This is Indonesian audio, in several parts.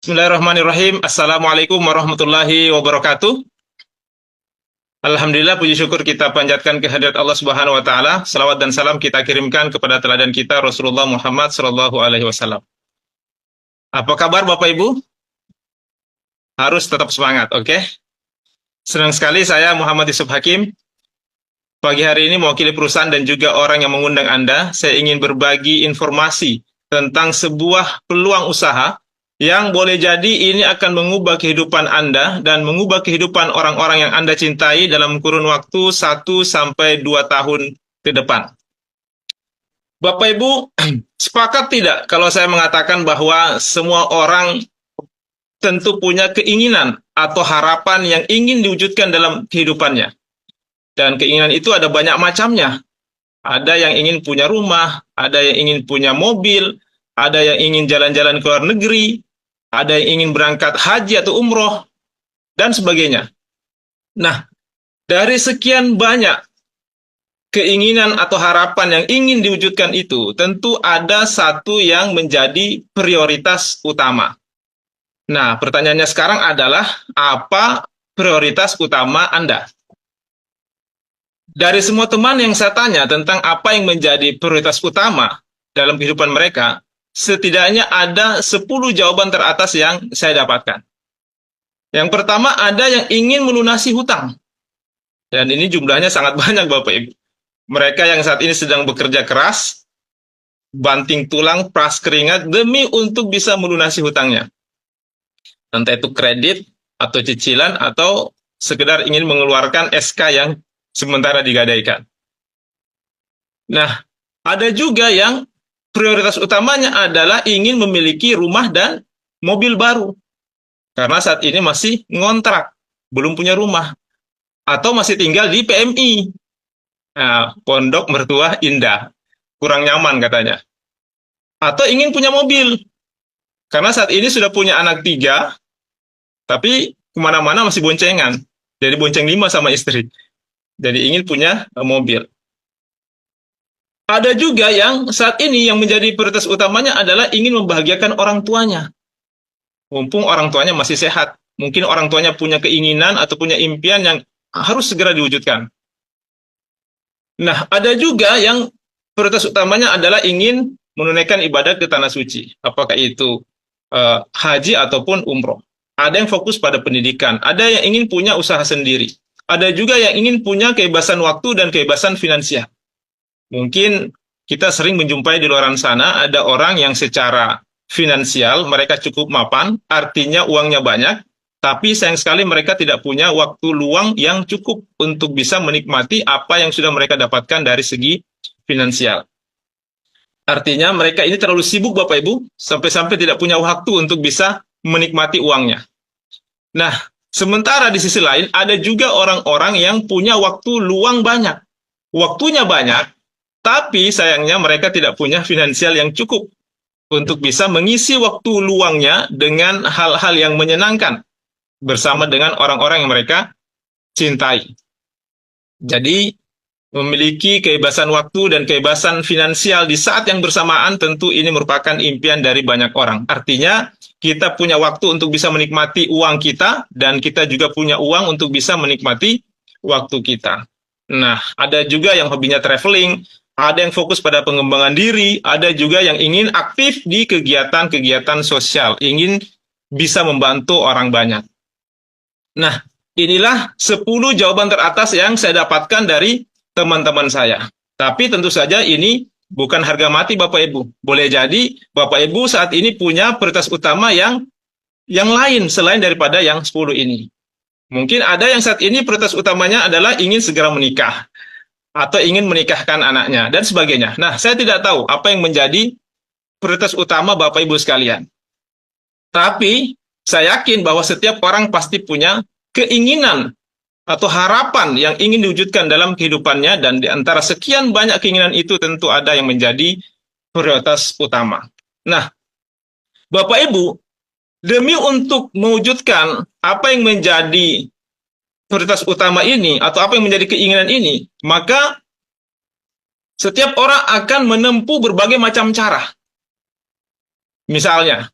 Bismillahirrahmanirrahim. Assalamualaikum warahmatullahi wabarakatuh. Alhamdulillah, puji syukur kita panjatkan kehadirat Allah Subhanahu wa taala. Salawat dan salam kita kirimkan kepada teladan kita Rasulullah Muhammad sallallahu alaihi wasallam. Apa kabar Bapak Ibu? Harus tetap semangat, oke? Senang sekali saya Muhammad Yusuf Hakim. Pagi hari ini mewakili perusahaan dan juga orang yang mengundang Anda, saya ingin berbagi informasi tentang sebuah peluang usaha yang boleh jadi ini akan mengubah kehidupan Anda dan mengubah kehidupan orang-orang yang Anda cintai dalam kurun waktu 1 sampai 2 tahun ke depan. Bapak Ibu, sepakat tidak kalau saya mengatakan bahwa semua orang tentu punya keinginan atau harapan yang ingin diwujudkan dalam kehidupannya. Dan keinginan itu ada banyak macamnya. Ada yang ingin punya rumah, ada yang ingin punya mobil, ada yang ingin jalan-jalan ke luar negeri, ada yang ingin berangkat haji atau umroh, dan sebagainya. Nah, dari sekian banyak keinginan atau harapan yang ingin diwujudkan itu, tentu ada satu yang menjadi prioritas utama. Nah, pertanyaannya sekarang adalah, apa prioritas utama Anda? Dari semua teman yang saya tanya tentang apa yang menjadi prioritas utama dalam kehidupan mereka, setidaknya ada 10 jawaban teratas yang saya dapatkan. Yang pertama, ada yang ingin melunasi hutang. Dan ini jumlahnya sangat banyak Bapak Ibu. Mereka yang saat ini sedang bekerja keras, banting tulang, peras keringat, demi untuk bisa melunasi hutangnya. Entah itu kredit, atau cicilan, atau sekedar ingin mengeluarkan SK yang sementara digadaikan. Nah, ada juga yang prioritas utamanya adalah ingin memiliki rumah dan mobil baru. Karena saat ini masih ngontrak, belum punya rumah. Atau masih tinggal di PMI. Nah, Pondok Mertua Indah. Kurang nyaman katanya. Atau ingin punya mobil. Karena saat ini sudah punya anak 3, tapi kemana-mana masih boncengan. Jadi bonceng 5 sama istri. Jadi ingin punya mobil. Ada juga yang saat ini yang menjadi prioritas utamanya adalah ingin membahagiakan orang tuanya. Mumpung orang tuanya masih sehat. Mungkin orang tuanya punya keinginan atau punya impian yang harus segera diwujudkan. Nah, ada juga yang prioritas utamanya adalah ingin menunaikan ibadah ke tanah suci. Apakah itu haji ataupun umroh. Ada yang fokus pada pendidikan. Ada yang ingin punya usaha sendiri. Ada juga yang ingin punya kebebasan waktu dan kebebasan finansial. Mungkin kita sering menjumpai di luar sana ada orang yang secara finansial mereka cukup mapan, artinya uangnya banyak, tapi sayang sekali mereka tidak punya waktu luang yang cukup untuk bisa menikmati apa yang sudah mereka dapatkan dari segi finansial. Artinya mereka ini terlalu sibuk Bapak Ibu, sampai-sampai tidak punya waktu untuk bisa menikmati uangnya. Nah, sementara di sisi lain, ada juga orang-orang yang punya waktu luang banyak. Waktunya banyak, tapi sayangnya mereka tidak punya finansial yang cukup untuk bisa mengisi waktu luangnya dengan hal-hal yang menyenangkan bersama dengan orang-orang yang mereka cintai. Jadi, memiliki kebebasan waktu dan kebebasan finansial di saat yang bersamaan tentu ini merupakan impian dari banyak orang. Artinya, kita punya waktu untuk bisa menikmati uang kita, dan kita juga punya uang untuk bisa menikmati waktu kita. Nah, ada juga yang hobinya traveling, ada yang fokus pada pengembangan diri, ada juga yang ingin aktif di kegiatan-kegiatan sosial, ingin bisa membantu orang banyak. Nah, inilah 10 jawaban teratas yang saya dapatkan dari teman-teman saya. Tapi tentu saja ini bukan harga mati Bapak Ibu. Boleh jadi Bapak Ibu saat ini punya prioritas utama yang lain selain daripada yang 10 ini. Mungkin ada yang saat ini prioritas utamanya adalah ingin segera menikah, atau ingin menikahkan anaknya, dan sebagainya. Nah, saya tidak tahu apa yang menjadi prioritas utama Bapak Ibu sekalian. Tapi, saya yakin bahwa setiap orang pasti punya keinginan atau harapan yang ingin diwujudkan dalam kehidupannya, dan di antara sekian banyak keinginan itu tentu ada yang menjadi prioritas utama. Nah, Bapak Ibu, demi untuk mewujudkan apa yang menjadi prioritas utama ini, atau apa yang menjadi keinginan ini, maka setiap orang akan menempuh berbagai macam cara. Misalnya,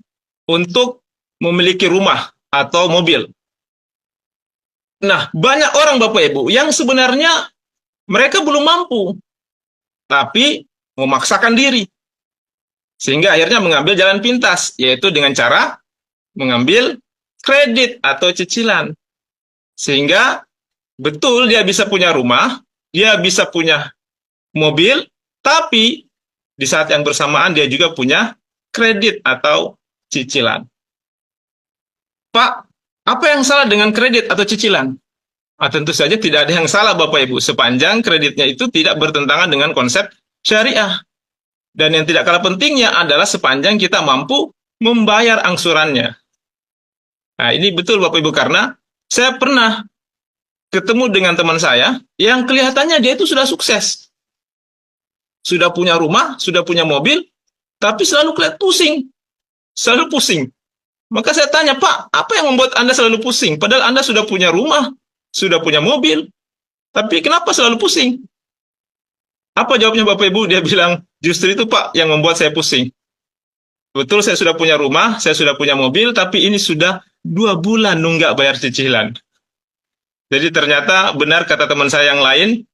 untuk memiliki rumah atau mobil. Nah, banyak orang Bapak Ibu yang sebenarnya mereka belum mampu, tapi memaksakan diri. Sehingga akhirnya mengambil jalan pintas, yaitu dengan cara mengambil kredit atau cicilan. Sehingga betul dia bisa punya rumah, dia bisa punya mobil, tapi di saat yang bersamaan dia juga punya kredit atau cicilan. Pak, apa yang salah dengan kredit atau cicilan? Tentu saja tidak ada yang salah Bapak Ibu, sepanjang kreditnya itu tidak bertentangan dengan konsep syariah. Dan yang tidak kalah pentingnya adalah sepanjang kita mampu membayar angsurannya. Nah, ini betul Bapak Ibu, karena saya pernah ketemu dengan teman saya yang kelihatannya dia itu sudah sukses. Sudah punya rumah, sudah punya mobil, tapi selalu kelihatan pusing. Selalu pusing. Maka saya tanya, Pak, apa yang membuat Anda selalu pusing? Padahal Anda sudah punya rumah, sudah punya mobil, tapi kenapa selalu pusing? Apa jawabnya Bapak Ibu? Dia bilang, justru itu Pak yang membuat saya pusing. Betul, saya sudah punya rumah, saya sudah punya mobil, tapi ini sudah 2 bulan nunggak bayar cicilan. Jadi ternyata benar kata teman saya yang lain,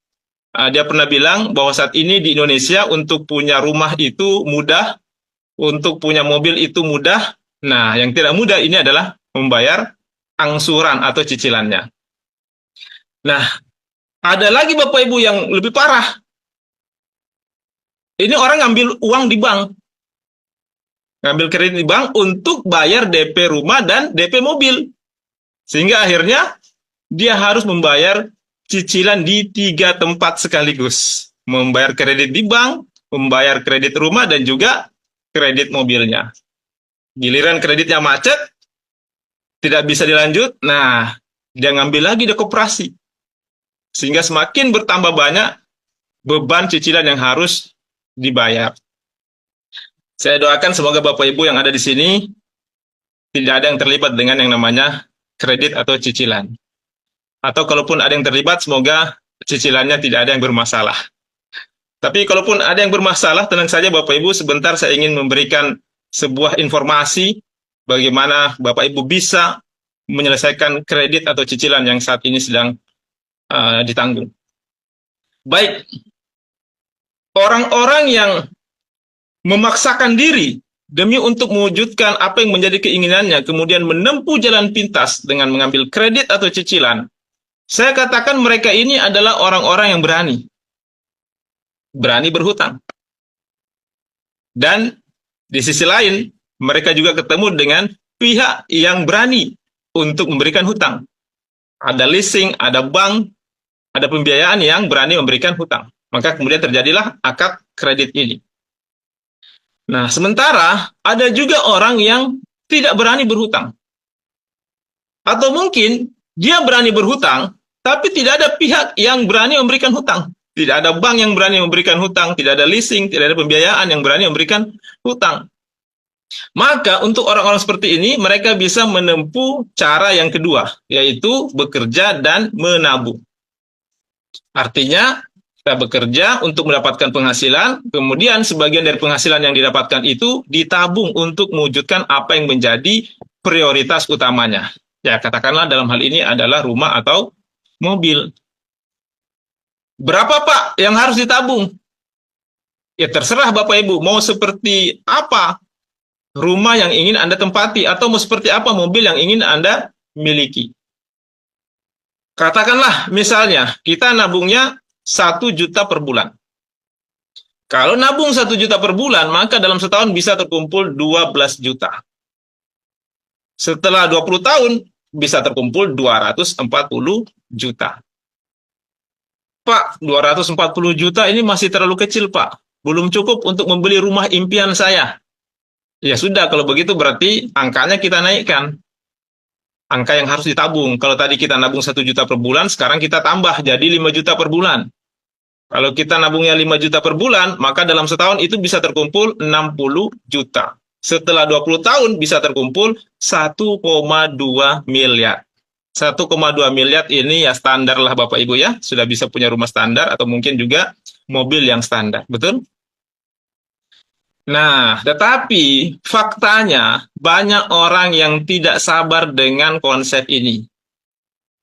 dia pernah bilang bahwa saat ini di Indonesia untuk punya rumah itu mudah, untuk punya mobil itu mudah. Nah, yang tidak mudah ini adalah membayar angsuran atau cicilannya. Nah, ada lagi Bapak Ibu yang lebih parah. Ini orang ngambil uang di bank. Ngambil kredit di bank untuk bayar DP rumah dan DP mobil. Sehingga akhirnya dia harus membayar cicilan di 3 tempat sekaligus. Membayar kredit di bank, membayar kredit rumah, dan juga kredit mobilnya. Giliran kreditnya macet, tidak bisa dilanjut, nah, dia ngambil lagi di koperasi. Sehingga semakin bertambah banyak beban cicilan yang harus dibayar. Saya doakan semoga Bapak Ibu yang ada di sini tidak ada yang terlibat dengan yang namanya kredit atau cicilan. Atau kalaupun ada yang terlibat, semoga cicilannya tidak ada yang bermasalah. Tapi kalaupun ada yang bermasalah, tenang saja Bapak Ibu, sebentar saya ingin memberikan sebuah informasi bagaimana Bapak Ibu bisa menyelesaikan kredit atau cicilan yang saat ini sedang ditanggung. Baik, orang-orang yang memaksakan diri demi untuk mewujudkan apa yang menjadi keinginannya, kemudian menempuh jalan pintas dengan mengambil kredit atau cicilan, saya katakan mereka ini adalah orang-orang yang berani. Berani berhutang. Dan di sisi lain, mereka juga ketemu dengan pihak yang berani untuk memberikan hutang. Ada leasing, ada bank, ada pembiayaan yang berani memberikan hutang. Maka kemudian terjadilah akad kredit ini. Nah, sementara ada juga orang yang tidak berani berhutang. Atau mungkin dia berani berhutang, tapi tidak ada pihak yang berani memberikan hutang. Tidak ada bank yang berani memberikan hutang, tidak ada leasing, tidak ada pembiayaan yang berani memberikan hutang. Maka untuk orang-orang seperti ini, mereka bisa menempuh cara yang kedua, yaitu bekerja dan menabung. Artinya, kita bekerja untuk mendapatkan penghasilan, kemudian sebagian dari penghasilan yang didapatkan itu ditabung untuk mewujudkan apa yang menjadi prioritas utamanya. Ya, katakanlah dalam hal ini adalah rumah atau mobil. Berapa Pak yang harus ditabung? Ya terserah Bapak Ibu, mau seperti apa rumah yang ingin Anda tempati, atau mau seperti apa mobil yang ingin Anda miliki. Katakanlah misalnya kita nabungnya 1 juta per bulan. Kalau nabung 1 juta per bulan, maka dalam setahun bisa terkumpul 12 juta. Setelah 20 tahun, bisa terkumpul 240 juta. Pak, 240 juta ini masih terlalu kecil, Pak. Belum cukup untuk membeli rumah impian saya. Ya sudah, kalau begitu berarti angkanya kita naikkan. Angka yang harus ditabung. Kalau tadi kita nabung 1 juta per bulan, sekarang kita tambah jadi 5 juta per bulan. Kalau kita nabungnya 5 juta per bulan, maka dalam setahun itu bisa terkumpul 60 juta. Setelah 20 tahun bisa terkumpul 1,2 miliar. 1,2 miliar ini ya standar lah Bapak Ibu ya. Sudah bisa punya rumah standar atau mungkin juga mobil yang standar. Betul? Nah, tetapi faktanya banyak orang yang tidak sabar dengan konsep ini.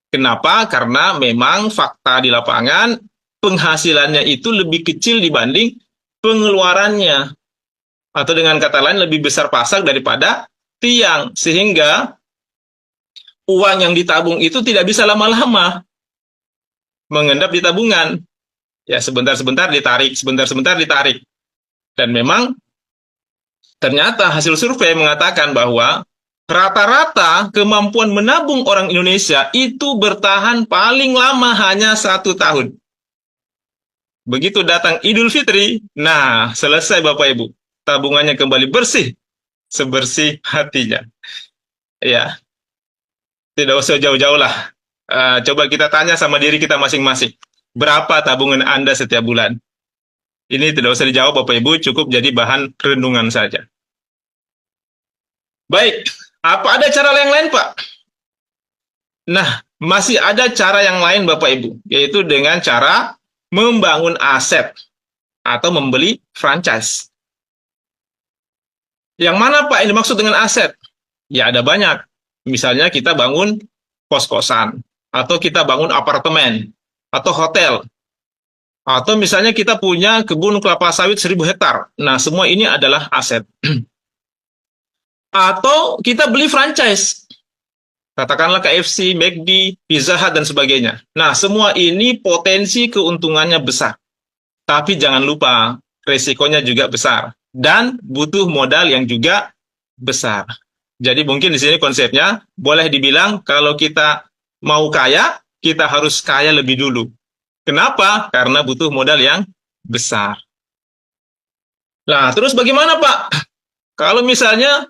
Kenapa? Karena memang fakta di lapangan penghasilannya itu lebih kecil dibanding pengeluarannya. Atau dengan kata lain lebih besar pasak daripada tiang. Sehingga uang yang ditabung itu tidak bisa lama-lama mengendap di tabungan. Ya, sebentar-sebentar ditarik, sebentar-sebentar ditarik. Dan memang ternyata hasil survei mengatakan bahwa rata-rata kemampuan menabung orang Indonesia itu bertahan paling lama hanya 1 tahun. Begitu datang Idul Fitri, nah selesai Bapak Ibu. Tabungannya kembali bersih, sebersih hatinya. Ya, tidak usah jauh-jauh lah. Coba kita tanya sama diri kita masing-masing. Berapa tabungan Anda setiap bulan? Ini tidak usah dijawab Bapak Ibu, cukup jadi bahan renungan saja. Baik, apa ada cara yang lain Pak? Nah, masih ada cara yang lain Bapak Ibu, yaitu dengan cara membangun aset atau membeli franchise. Yang mana Pak yang dimaksud dengan aset? Ya ada banyak. Misalnya kita bangun kos-kosan, atau kita bangun apartemen, atau hotel, atau misalnya kita punya kebun kelapa sawit 1.000 hektar. Nah, semua ini adalah aset. Atau kita beli franchise. Katakanlah KFC, McD, Pizza Hut, dan sebagainya. Nah, semua ini potensi keuntungannya besar. Tapi jangan lupa, resikonya juga besar. Dan butuh modal yang juga besar. Jadi mungkin di sini konsepnya, boleh dibilang kalau kita mau kaya, kita harus kaya lebih dulu. Kenapa? Karena butuh modal yang besar. Nah, terus bagaimana Pak? Kalau misalnya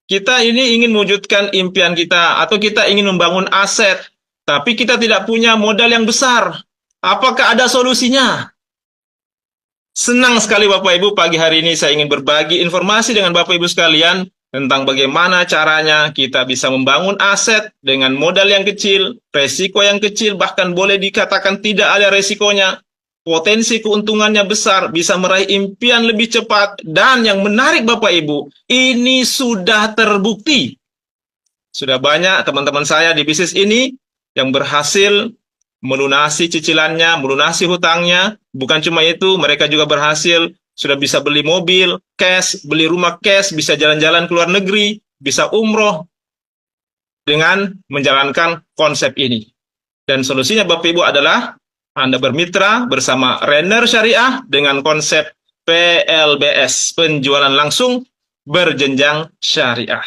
kita ini ingin mewujudkan impian kita, atau kita ingin membangun aset, tapi kita tidak punya modal yang besar. Apakah ada solusinya? Senang sekali Bapak Ibu, pagi hari ini saya ingin berbagi informasi dengan Bapak Ibu sekalian tentang bagaimana caranya kita bisa membangun aset dengan modal yang kecil, resiko yang kecil, bahkan boleh dikatakan tidak ada resikonya. Potensi keuntungannya besar, bisa meraih impian lebih cepat, dan yang menarik Bapak Ibu, ini sudah terbukti. Sudah banyak teman-teman saya di bisnis ini yang berhasil melunasi cicilannya, melunasi hutangnya. Bukan cuma itu, mereka juga berhasil sudah bisa beli mobil, cash, beli rumah cash, bisa jalan-jalan ke luar negeri, bisa umroh dengan menjalankan konsep ini. Dan solusinya Bapak Ibu adalah Anda bermitra bersama Renner Syariah dengan konsep PLBS, penjualan langsung berjenjang syariah.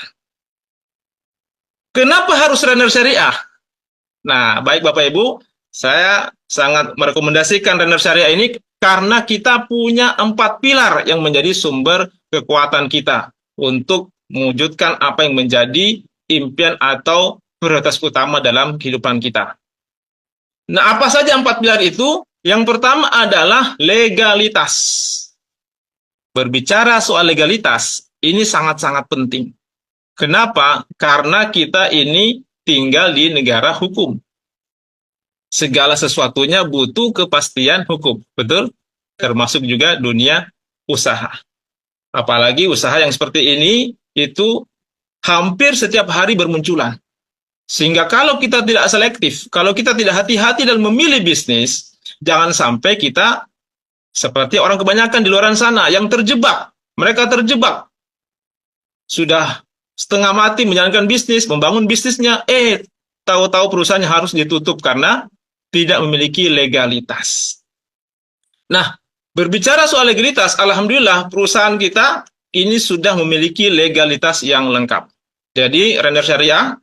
Kenapa harus Renner Syariah? Nah, baik Bapak Ibu, saya sangat merekomendasikan Renner Syariah ini karena kita punya 4 pilar yang menjadi sumber kekuatan kita untuk mewujudkan apa yang menjadi impian atau prioritas utama dalam kehidupan kita. Nah, apa saja 4 pilar itu? Yang pertama adalah legalitas. Berbicara soal legalitas, ini sangat-sangat penting. Kenapa? Karena kita ini tinggal di negara hukum. Segala sesuatunya butuh kepastian hukum, betul? Termasuk juga dunia usaha. Apalagi usaha yang seperti ini, itu hampir setiap hari bermunculan. Sehingga kalau kita tidak selektif, kalau kita tidak hati-hati dalam memilih bisnis, jangan sampai kita seperti orang kebanyakan di luar sana yang terjebak. Mereka terjebak. Sudah setengah mati menjalankan bisnis, membangun bisnisnya, tahu-tahu perusahaannya harus ditutup karena tidak memiliki legalitas. Nah, berbicara soal legalitas, alhamdulillah perusahaan kita ini sudah memiliki legalitas yang lengkap. Jadi, Renner Syariah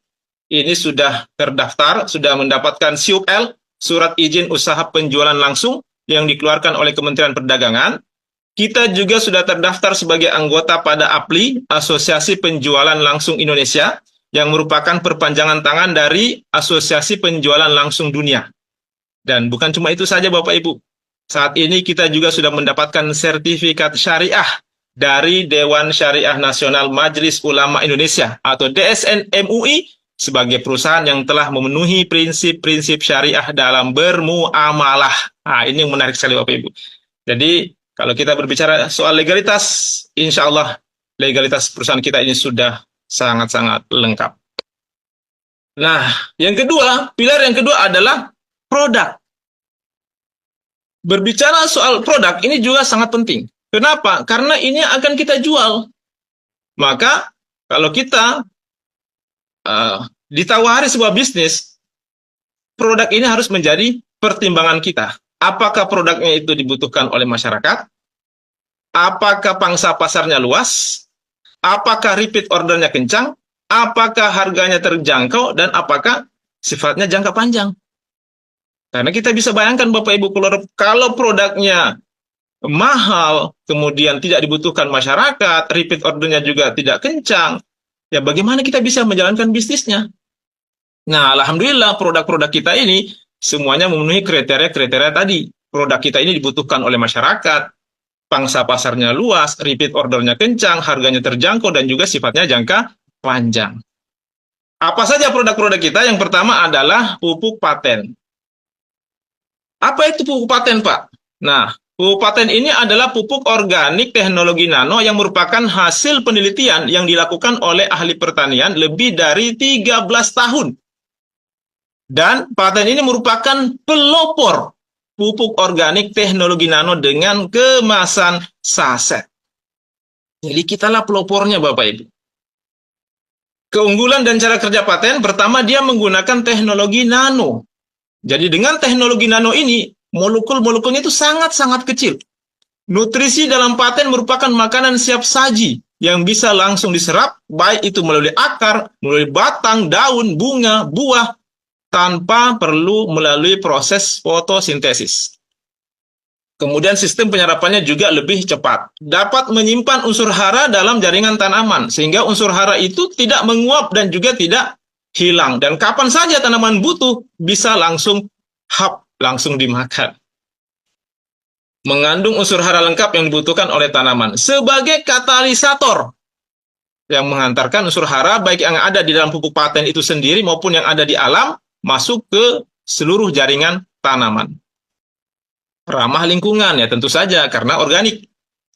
ini sudah terdaftar, sudah mendapatkan SIUPL, Surat Izin Usaha Penjualan Langsung, yang dikeluarkan oleh Kementerian Perdagangan. Kita juga sudah terdaftar sebagai anggota pada APLI, Asosiasi Penjualan Langsung Indonesia, yang merupakan perpanjangan tangan dari Asosiasi Penjualan Langsung Dunia. Dan bukan cuma itu saja Bapak Ibu. Saat ini kita juga sudah mendapatkan sertifikat syariah dari Dewan Syariah Nasional Majelis Ulama Indonesia atau DSN MUI sebagai perusahaan yang telah memenuhi prinsip-prinsip syariah dalam bermuamalah. Nah, ini yang menarik sekali Bapak Ibu. Jadi Kalau kita berbicara soal legalitas, insya Allah legalitas perusahaan kita ini sudah sangat-sangat lengkap. Nah, yang kedua, pilar yang kedua adalah produk. Berbicara soal produk ini juga sangat penting. Kenapa? Karena ini akan kita jual. Maka kalau kita ditawari sebuah bisnis, produk ini harus menjadi pertimbangan kita. Apakah produknya itu dibutuhkan oleh masyarakat? Apakah pangsa pasarnya luas? Apakah repeat ordernya kencang? Apakah harganya terjangkau? Dan apakah sifatnya jangka panjang? Karena kita bisa bayangkan Bapak Ibu, kalau produknya mahal, kemudian tidak dibutuhkan masyarakat, repeat ordernya juga tidak kencang, ya bagaimana kita bisa menjalankan bisnisnya? Nah, alhamdulillah produk-produk kita ini semuanya memenuhi kriteria-kriteria tadi. Produk kita ini dibutuhkan oleh masyarakat, pangsa pasarnya luas, repeat ordernya kencang, harganya terjangkau, dan juga sifatnya jangka panjang. Apa saja produk-produk kita? Yang pertama adalah pupuk paten. Apa itu pupuk paten, Pak? Nah, pupuk paten ini adalah pupuk organik teknologi nano yang merupakan hasil penelitian yang dilakukan oleh ahli pertanian lebih dari 13 tahun. Dan paten ini merupakan pelopor pupuk organik teknologi nano dengan kemasan saset. Jadi kitalah pelopornya, Bapak Ibu. Keunggulan dan cara kerja paten, pertama dia menggunakan teknologi nano. Jadi dengan teknologi nano ini, molekul-molekulnya itu sangat-sangat kecil. Nutrisi dalam paten merupakan makanan siap saji yang bisa langsung diserap, baik itu melalui akar, melalui batang, daun, bunga, buah, tanpa perlu melalui proses fotosintesis. Kemudian sistem penyerapannya juga lebih cepat. Dapat menyimpan unsur hara dalam jaringan tanaman, sehingga unsur hara itu tidak menguap dan juga tidak hilang. Dan kapan saja tanaman butuh, bisa langsung langsung dimakan. Mengandung unsur hara lengkap yang dibutuhkan oleh tanaman. Sebagai katalisator yang mengantarkan unsur hara, baik yang ada di dalam pupuk paten itu sendiri maupun yang ada di alam, masuk ke seluruh jaringan tanaman. Ramah lingkungan ya tentu saja karena organik.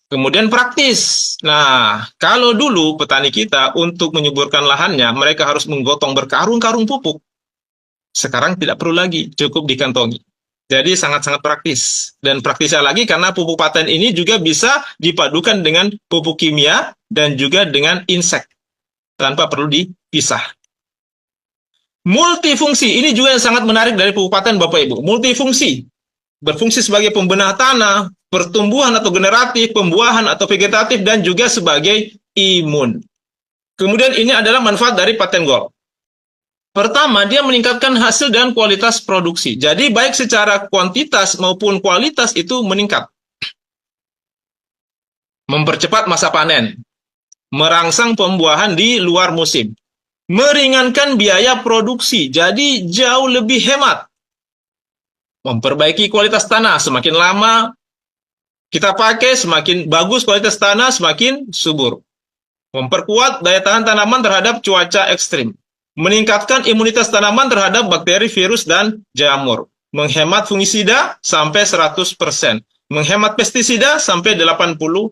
Kemudian praktis. Nah, kalau dulu petani kita untuk menyuburkan lahannya, mereka harus menggotong berkarung-karung pupuk. Sekarang tidak perlu lagi, cukup dikantongi. Jadi sangat-sangat praktis. Dan praktisnya lagi karena pupuk paten ini juga bisa dipadukan dengan pupuk kimia dan juga dengan insek. Tanpa perlu dipisah. Multifungsi, ini juga yang sangat menarik dari pupuk paten Bapak Ibu. Multifungsi, berfungsi sebagai pembenah tanah, pertumbuhan atau generatif, pembuahan atau vegetatif, dan juga sebagai imun. Kemudian ini adalah manfaat dari paten gold. Pertama, dia meningkatkan hasil dan kualitas produksi. Jadi baik secara kuantitas maupun kualitas itu meningkat. Mempercepat masa panen, merangsang pembuahan di luar musim. Meringankan biaya produksi, jadi jauh lebih hemat. Memperbaiki kualitas tanah, semakin lama kita pakai, semakin bagus kualitas tanah, semakin subur. Memperkuat daya tahan tanaman terhadap cuaca ekstrim. Meningkatkan imunitas tanaman terhadap bakteri, virus, dan jamur. Menghemat fungisida sampai 100%. Menghemat pestisida sampai 80%.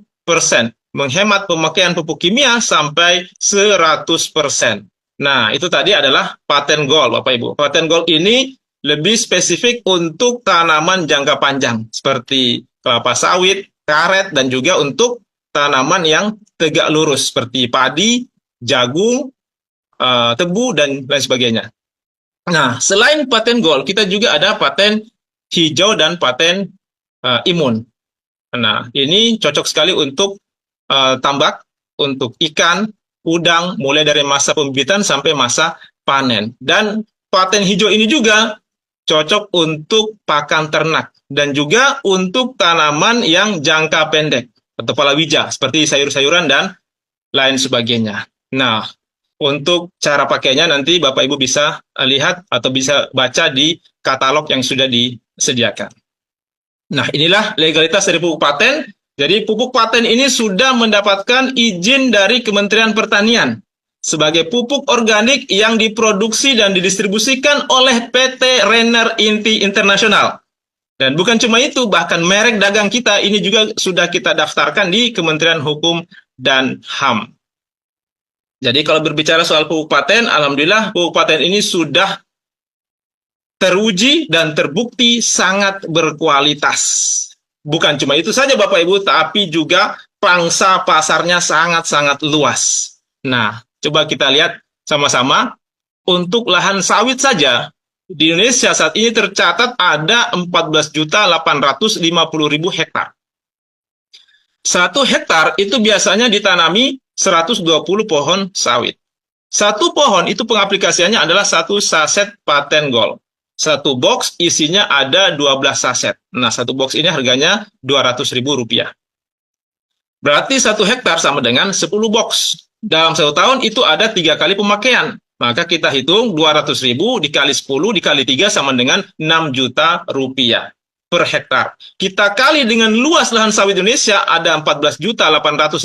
Menghemat pemakaian pupuk kimia sampai 100%. Nah, itu tadi adalah paten gold, Bapak Ibu. Paten gold ini lebih spesifik untuk tanaman jangka panjang, seperti kelapa sawit, karet, dan juga untuk tanaman yang tegak lurus, seperti padi, jagung, tebu, dan lain sebagainya. Nah, selain paten gold, kita juga ada paten hijau dan paten imun. Nah, ini cocok sekali untuk tambak, untuk ikan, udang, mulai dari masa pembibitan sampai masa panen. Dan paten hijau ini juga cocok untuk pakan ternak dan juga untuk tanaman yang jangka pendek atau palawija seperti sayur-sayuran dan lain sebagainya. Nah, untuk cara pakainya nanti Bapak Ibu bisa lihat atau bisa baca di katalog yang sudah disediakan. Nah, inilah legalitas dari pupuk paten. Jadi pupuk paten ini sudah mendapatkan izin dari Kementerian Pertanian sebagai pupuk organik yang diproduksi dan didistribusikan oleh PT Renner Inti Internasional. Dan bukan cuma itu, bahkan merek dagang kita ini juga sudah kita daftarkan di Kementerian Hukum dan HAM. Jadi kalau berbicara soal pupuk paten, alhamdulillah pupuk paten ini sudah teruji dan terbukti sangat berkualitas. Bukan cuma itu saja Bapak Ibu, tapi juga pangsa pasarnya sangat-sangat luas. Nah, coba kita lihat sama-sama. Untuk lahan sawit saja, di Indonesia saat ini tercatat ada 14.850.000 hektar. 1 hektar itu biasanya ditanami 120 pohon sawit. 1 pohon itu pengaplikasiannya adalah 1 saset paten gold. 1 box isinya ada 12 saset. Nah, 1 box ini harganya Rp200.000. Berarti 1 hektar sama dengan 10 box. Dalam 1 tahun itu ada 3 kali pemakaian. Maka kita hitung 200.000 dikali 10 dikali 3 sama dengan Rp6 juta per hektar. Kita kali dengan luas lahan sawit Indonesia ada 14.850.000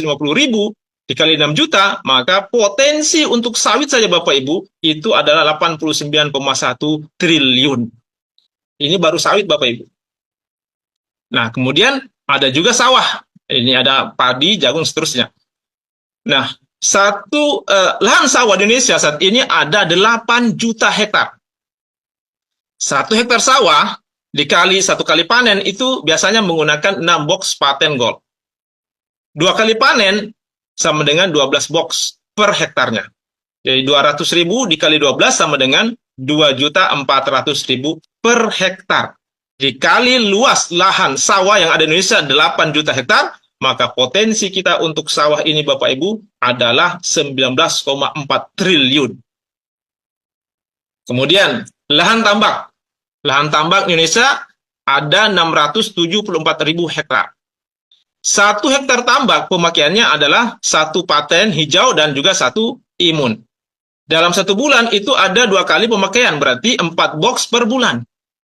dikali 6 juta, maka potensi untuk sawit saja Bapak Ibu itu adalah 89,1 triliun. Ini baru sawit Bapak Ibu. Nah, kemudian ada juga sawah. Ini ada padi, jagung, seterusnya. Nah, lahan sawah di Indonesia saat ini ada 8 juta hektar. 1 hektar sawah dikali 1 kali panen itu biasanya menggunakan 6 box paten gold. 2 kali panen sama dengan 12 box per hektarnya. Jadi 200.000 dikali 12 sama dengan 2.400.000 per hektar. Dikali luas lahan sawah yang ada di Indonesia 8 juta hektar, maka potensi kita untuk sawah ini Bapak Ibu adalah 19,4 triliun. Kemudian lahan tambak. Lahan tambak Indonesia ada 674.000 hektar. 1 hektar tambak pemakaiannya adalah 1 paten hijau dan juga 1 imun. Dalam 1 bulan itu ada 2 kali pemakaian, berarti 4 box per bulan.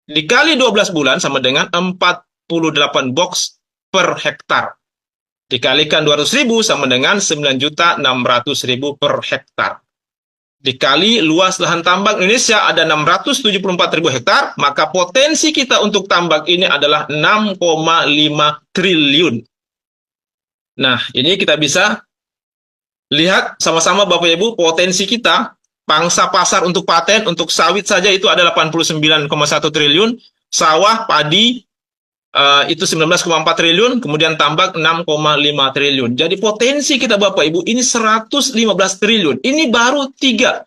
Dikali 12 bulan sama dengan 48 box per hektar. Dikalikan 200.000 sama dengan 9.600.000 per hektar. Dikali luas lahan tambak Indonesia ada 674.000 hektar, maka potensi kita untuk tambak ini adalah 6,5 triliun. Nah, ini kita bisa lihat sama-sama Bapak Ibu potensi kita, pangsa pasar untuk paten, untuk sawit saja itu ada 89,1 triliun, sawah, padi, itu 19,4 triliun, kemudian tambak 6,5 triliun. Jadi potensi kita Bapak Ibu ini 115 triliun. Ini baru 3.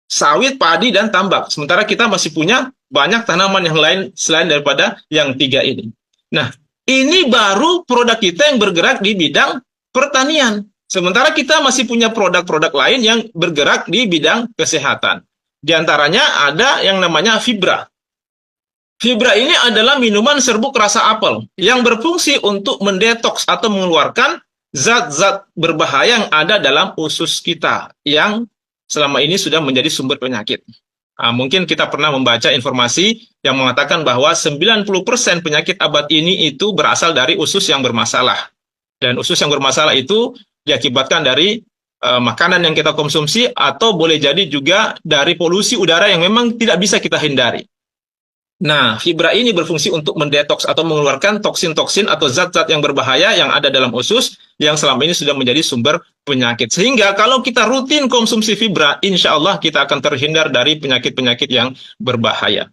Sawit, padi, dan tambak. Sementara kita masih punya banyak tanaman yang lain selain daripada yang 3 ini. Nah, ini baru produk kita yang bergerak di bidang pertanian. Sementara kita masih punya produk-produk lain yang bergerak di bidang kesehatan. Di antaranya ada yang namanya Fibra. Fibra ini adalah minuman serbuk rasa apel yang berfungsi untuk mendetoks atau mengeluarkan zat-zat berbahaya yang ada dalam usus kita yang selama ini sudah menjadi sumber penyakit. Nah, mungkin kita pernah membaca informasi yang mengatakan bahwa 90% penyakit abad ini itu berasal dari usus yang bermasalah. Dan usus yang bermasalah itu diakibatkan dari makanan yang kita konsumsi atau boleh jadi juga dari polusi udara yang memang tidak bisa kita hindari. Nah, fibra ini berfungsi untuk mendetoks atau mengeluarkan toksin-toksin atau zat-zat yang berbahaya yang ada dalam usus yang selama ini sudah menjadi sumber penyakit. Sehingga kalau kita rutin konsumsi fibra, insya Allah kita akan terhindar dari penyakit-penyakit yang berbahaya.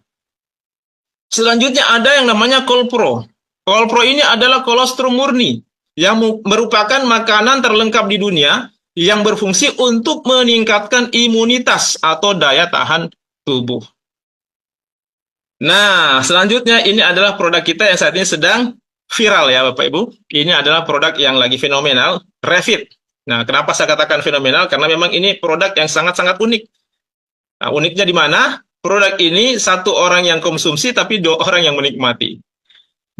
Selanjutnya ada yang namanya Kolpro. Kolpro ini adalah kolostrum murni yang merupakan makanan terlengkap di dunia yang berfungsi untuk meningkatkan imunitas atau daya tahan tubuh. Nah, selanjutnya ini adalah produk kita yang saat ini sedang viral ya Bapak Ibu. Ini adalah produk yang lagi fenomenal, Revit. Nah, kenapa saya katakan fenomenal? Karena memang ini produk yang sangat-sangat unik. Nah, uniknya di mana? Produk ini 1 orang yang konsumsi tapi 2 orang yang menikmati.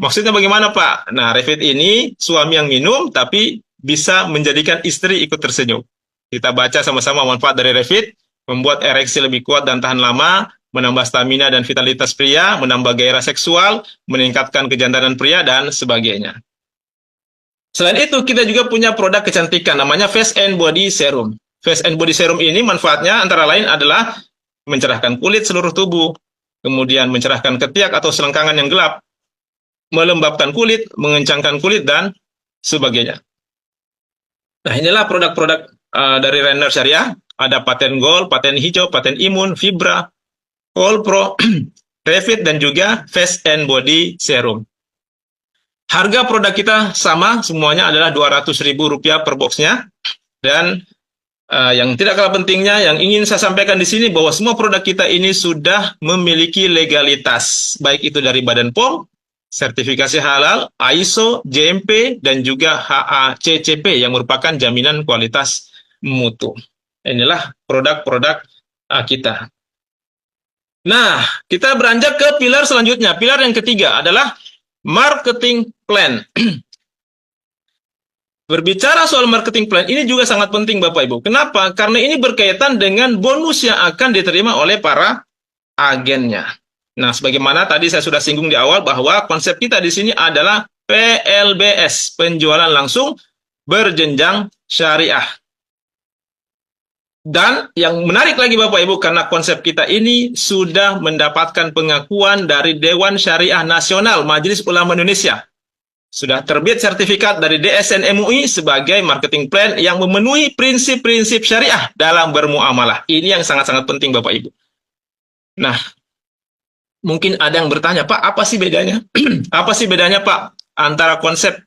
Maksudnya bagaimana Pak? Nah, Revit ini suami yang minum tapi bisa menjadikan istri ikut tersenyum. Kita baca sama-sama manfaat dari Revit, membuat ereksi lebih kuat dan tahan lama, menambah stamina dan vitalitas pria, menambah gairah seksual, meningkatkan kejantanan pria, dan sebagainya. Selain itu, kita juga punya produk kecantikan, namanya Face and Body Serum. Face and Body Serum ini manfaatnya antara lain adalah mencerahkan kulit seluruh tubuh, kemudian mencerahkan ketiak atau selengkangan yang gelap, melembabkan kulit, mengencangkan kulit, dan sebagainya. Nah, inilah produk-produk dari Renner Syariah. Ada paten gold, paten hijau, paten imun, fibra, All Pro, Revit, dan juga Face and Body Serum. Harga produk kita sama, semuanya adalah Rp200.000 per boxnya. Dan yang tidak kalah pentingnya, yang ingin saya sampaikan di sini, bahwa semua produk kita ini sudah memiliki legalitas, baik itu dari Badan POM, sertifikasi halal, ISO, GMP, dan juga HACCP yang merupakan jaminan kualitas mutu. Inilah produk-produk kita. Nah, kita beranjak ke pilar selanjutnya. Pilar yang ketiga adalah marketing plan. Berbicara soal marketing plan, ini juga sangat penting Bapak Ibu. Kenapa? Karena ini berkaitan dengan bonus yang akan diterima oleh para agennya. Nah, sebagaimana tadi saya sudah singgung di awal bahwa konsep kita di sini adalah PLBS, penjualan langsung berjenjang syariah. Dan yang menarik lagi Bapak Ibu, karena konsep kita ini sudah mendapatkan pengakuan dari Dewan Syariah Nasional Majelis Ulama Indonesia. Sudah terbit sertifikat dari DSN MUI sebagai marketing plan yang memenuhi prinsip-prinsip syariah dalam bermuamalah. Ini yang sangat-sangat penting Bapak Ibu. Nah, mungkin ada yang bertanya, Pak, apa sih bedanya? Apa sih bedanya Pak antara konsep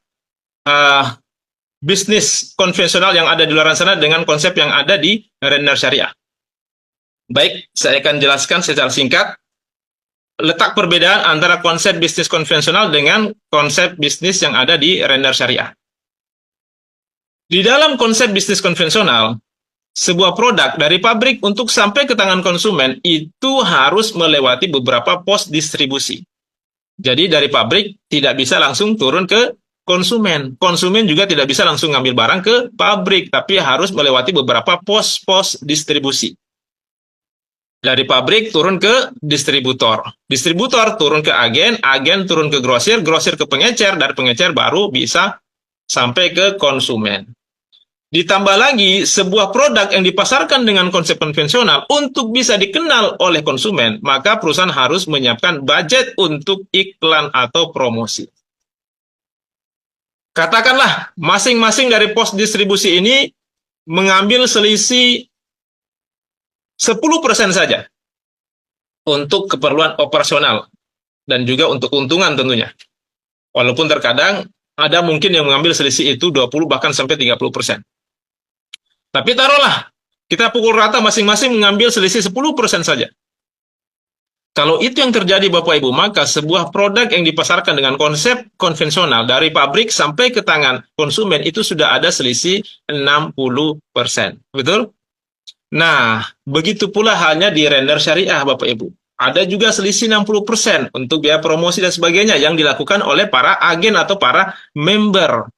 bisnis konvensional yang ada di luar sana dengan konsep yang ada di Renner Syariah? Baik, saya akan jelaskan secara singkat letak perbedaan antara konsep bisnis konvensional dengan konsep bisnis yang ada di Renner Syariah. Di dalam konsep bisnis konvensional, sebuah produk dari pabrik untuk sampai ke tangan konsumen itu harus melewati beberapa pos distribusi. Jadi dari pabrik tidak bisa langsung turun ke konsumen. Konsumen juga tidak bisa langsung ngambil barang ke pabrik, tapi harus melewati beberapa pos-pos distribusi. Dari pabrik turun ke distributor. Distributor turun ke agen, agen turun ke grosir, grosir ke pengecer, dari pengecer baru bisa sampai ke konsumen. Ditambah lagi, sebuah produk yang dipasarkan dengan konsep konvensional untuk bisa dikenal oleh konsumen, maka perusahaan harus menyiapkan budget untuk iklan atau promosi. Katakanlah, masing-masing dari pos distribusi ini mengambil selisih 10% saja untuk keperluan operasional dan juga untuk keuntungan tentunya. Walaupun terkadang ada mungkin yang mengambil selisih itu 20 bahkan sampai 30%. Tapi taruhlah kita pukul rata masing-masing mengambil selisih 10% saja. Kalau itu yang terjadi Bapak Ibu, maka sebuah produk yang dipasarkan dengan konsep konvensional dari pabrik sampai ke tangan konsumen itu sudah ada selisih 60%. Betul? Nah, begitu pula halnya di Renner Syariah, Bapak Ibu. Ada juga selisih 60% untuk biaya promosi dan sebagainya yang dilakukan oleh para agen atau para member.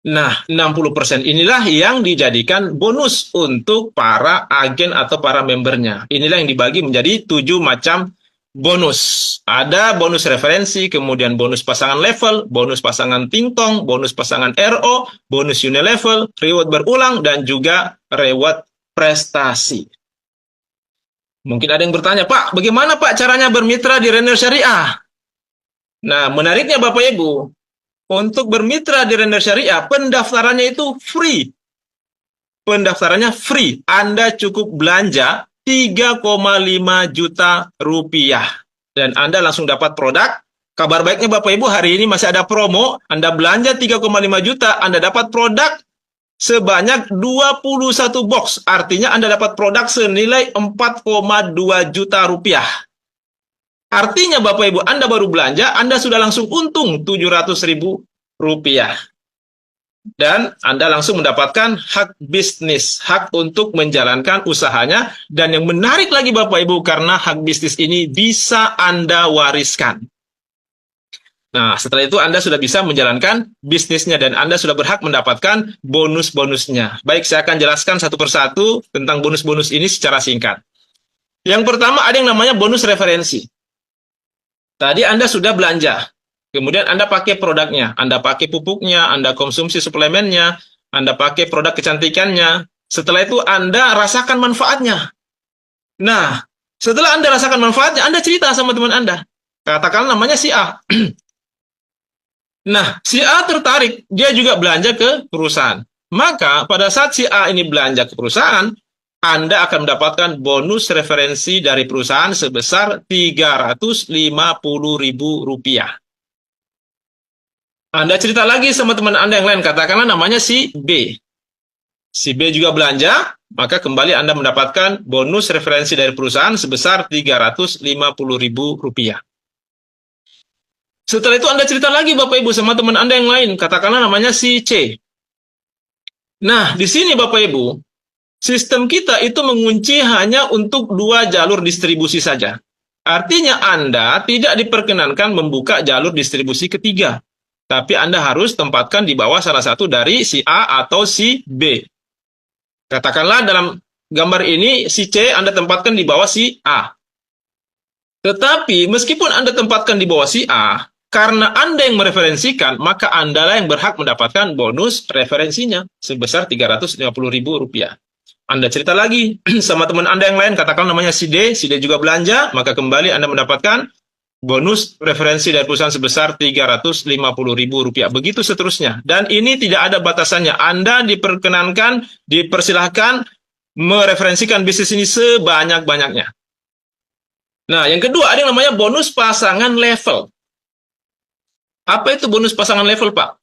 Nah, 60% inilah yang dijadikan bonus untuk para agen atau para membernya. Inilah yang dibagi menjadi 7 macam bonus. Ada bonus referensi, kemudian bonus pasangan level, bonus pasangan tingtong, bonus pasangan RO, bonus unilevel, reward berulang, dan juga reward prestasi. Mungkin ada yang bertanya, Pak, bagaimana Pak caranya bermitra di Renner Syariah? Nah, menariknya Bapak Ibu, untuk bermitra di Renner Syariah, pendaftarannya itu free. Pendaftarannya free. Anda cukup belanja 3,5 juta rupiah. Dan Anda langsung dapat produk. Kabar baiknya Bapak Ibu, hari ini masih ada promo. Anda belanja 3,5 juta, Anda dapat produk sebanyak 21 box. Artinya Anda dapat produk senilai 4,2 juta rupiah. Artinya Bapak Ibu, Anda baru belanja, Anda sudah langsung untung 700.000 rupiah. Dan Anda langsung mendapatkan hak bisnis, hak untuk menjalankan usahanya. Dan yang menarik lagi Bapak Ibu, karena hak bisnis ini bisa Anda wariskan. Nah, setelah itu Anda sudah bisa menjalankan bisnisnya dan Anda sudah berhak mendapatkan bonus-bonusnya. Baik, saya akan jelaskan satu persatu tentang bonus-bonus ini secara singkat. Yang pertama ada yang namanya bonus referensi. Tadi Anda sudah belanja, kemudian Anda pakai produknya, Anda pakai pupuknya, Anda konsumsi suplemennya, Anda pakai produk kecantikannya. Setelah itu Anda rasakan manfaatnya. Nah, setelah Anda rasakan manfaatnya, Anda cerita sama teman Anda. Katakan namanya si A. Nah, si A tertarik, dia juga belanja ke perusahaan. Maka pada saat si A ini belanja ke perusahaan, Anda akan mendapatkan bonus referensi dari perusahaan sebesar Rp350.000. Anda cerita lagi sama teman Anda yang lain, katakanlah namanya si B. Si B juga belanja, maka kembali Anda mendapatkan bonus referensi dari perusahaan sebesar Rp350.000. Setelah itu Anda cerita lagi Bapak Ibu sama teman Anda yang lain, katakanlah namanya si C. Nah, di sini Bapak Ibu, sistem kita itu mengunci hanya untuk 2 jalur distribusi saja. Artinya Anda tidak diperkenankan membuka jalur distribusi ketiga. Tapi Anda harus tempatkan di bawah salah satu dari si A atau si B. Katakanlah dalam gambar ini si C Anda tempatkan di bawah si A. Tetapi meskipun Anda tempatkan di bawah si A, karena Anda yang mereferensikan, maka Anda lah yang berhak mendapatkan bonus referensinya sebesar Rp350.000. Anda cerita lagi sama teman Anda yang lain, katakan namanya si D juga belanja, maka kembali Anda mendapatkan bonus referensi dari perusahaan sebesar Rp350.000. Begitu seterusnya. Dan ini tidak ada batasannya. Anda dipersilahkan mereferensikan bisnis ini sebanyak-banyaknya. Nah, yang kedua ada yang namanya bonus pasangan level. Apa itu bonus pasangan level, Pak?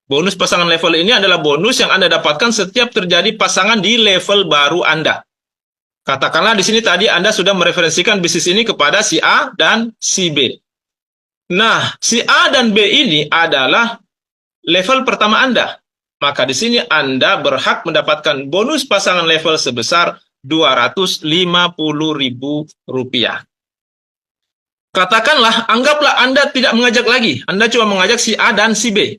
Bonus pasangan level ini adalah bonus yang Anda dapatkan setiap terjadi pasangan di level baru Anda. Katakanlah di sini tadi Anda sudah mereferensikan bisnis ini kepada si A dan si B. Nah, si A dan B ini adalah level pertama Anda. Maka di sini Anda berhak mendapatkan bonus pasangan level sebesar Rp250.000. Katakanlah, anggaplah Anda tidak mengajak lagi. Anda cuma mengajak si A dan si B.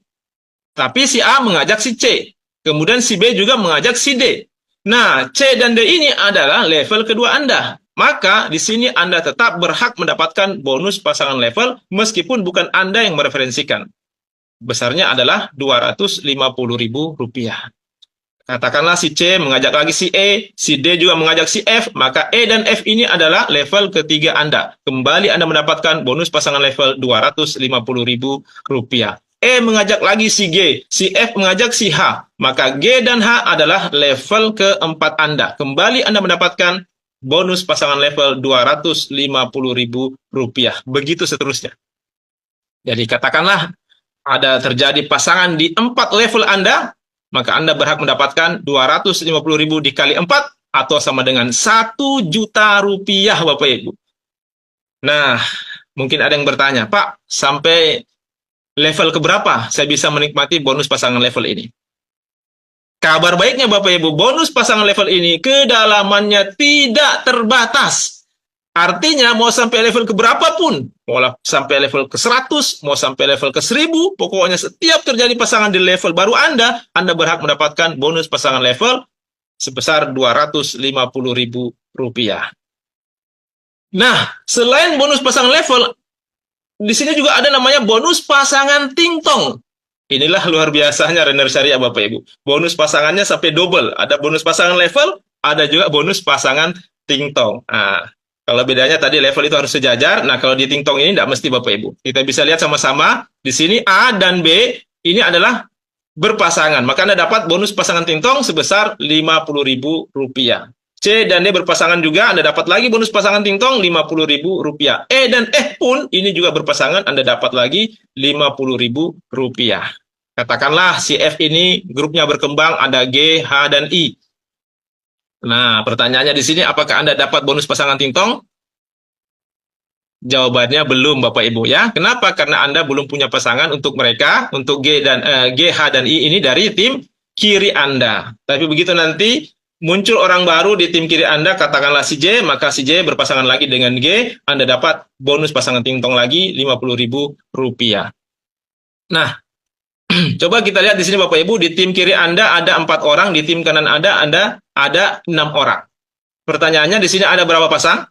Tapi si A mengajak si C. Kemudian si B juga mengajak si D. Nah, C dan D ini adalah level kedua Anda. Maka di sini Anda tetap berhak mendapatkan bonus pasangan level meskipun bukan Anda yang mereferensikan. Besarnya adalah Rp250.000. Katakanlah si C mengajak lagi si E, si D juga mengajak si F, maka E dan F ini adalah level ketiga Anda. Kembali Anda mendapatkan bonus pasangan level Rp250.000. E mengajak lagi si G, si F mengajak si H, maka G dan H adalah level keempat Anda. Kembali Anda mendapatkan bonus pasangan level Rp250.000. Begitu seterusnya. Jadi katakanlah ada terjadi pasangan di 4 level Anda, maka Anda berhak mendapatkan Rp250.000 dikali 4 atau sama dengan Rp1.000.000, Bapak Ibu. Nah, mungkin ada yang bertanya, Pak, sampai level keberapa saya bisa menikmati bonus pasangan level ini? Kabar baiknya Bapak Ibu, bonus pasangan level ini kedalamannya tidak terbatas. Artinya mau sampai level keberapa pun, mau sampai level ke 100, mau sampai level ke 1000, pokoknya setiap terjadi pasangan di level baru Anda berhak mendapatkan bonus pasangan level sebesar Rp250.000. Nah, selain bonus pasangan level, di sini juga ada namanya bonus pasangan tingtong. Inilah luar biasanya Renner Syariah Bapak Ibu. Bonus pasangannya sampai double. Ada bonus pasangan level, ada juga bonus pasangan tingtong. Nah, kalau bedanya tadi level itu harus sejajar. Nah, kalau di tingtong ini tidak mesti Bapak Ibu. Kita bisa lihat sama-sama. Di sini A dan B ini adalah berpasangan. Maka Anda dapat bonus pasangan tingtong sebesar Rp50.000. C dan D berpasangan juga, Anda dapat lagi bonus pasangan tingtong Rp50.000. E dan F pun ini juga berpasangan, Anda dapat lagi Rp50.000. Katakanlah si F ini grupnya berkembang, ada G, H, dan I. Nah, pertanyaannya di sini, apakah Anda dapat bonus pasangan tingtong? Jawabannya belum, Bapak Ibu ya. Kenapa? Karena Anda belum punya pasangan untuk mereka, untuk G, H, dan I ini dari tim kiri Anda. Tapi begitu nanti muncul orang baru di tim kiri Anda, katakanlah si J, maka si J berpasangan lagi dengan G, Anda dapat bonus pasangan tingtong lagi Rp50.000. Nah, coba kita lihat di sini Bapak Ibu, di tim kiri Anda ada 4 orang, di tim kanan Anda ada 6 orang. Pertanyaannya di sini ada berapa pasang?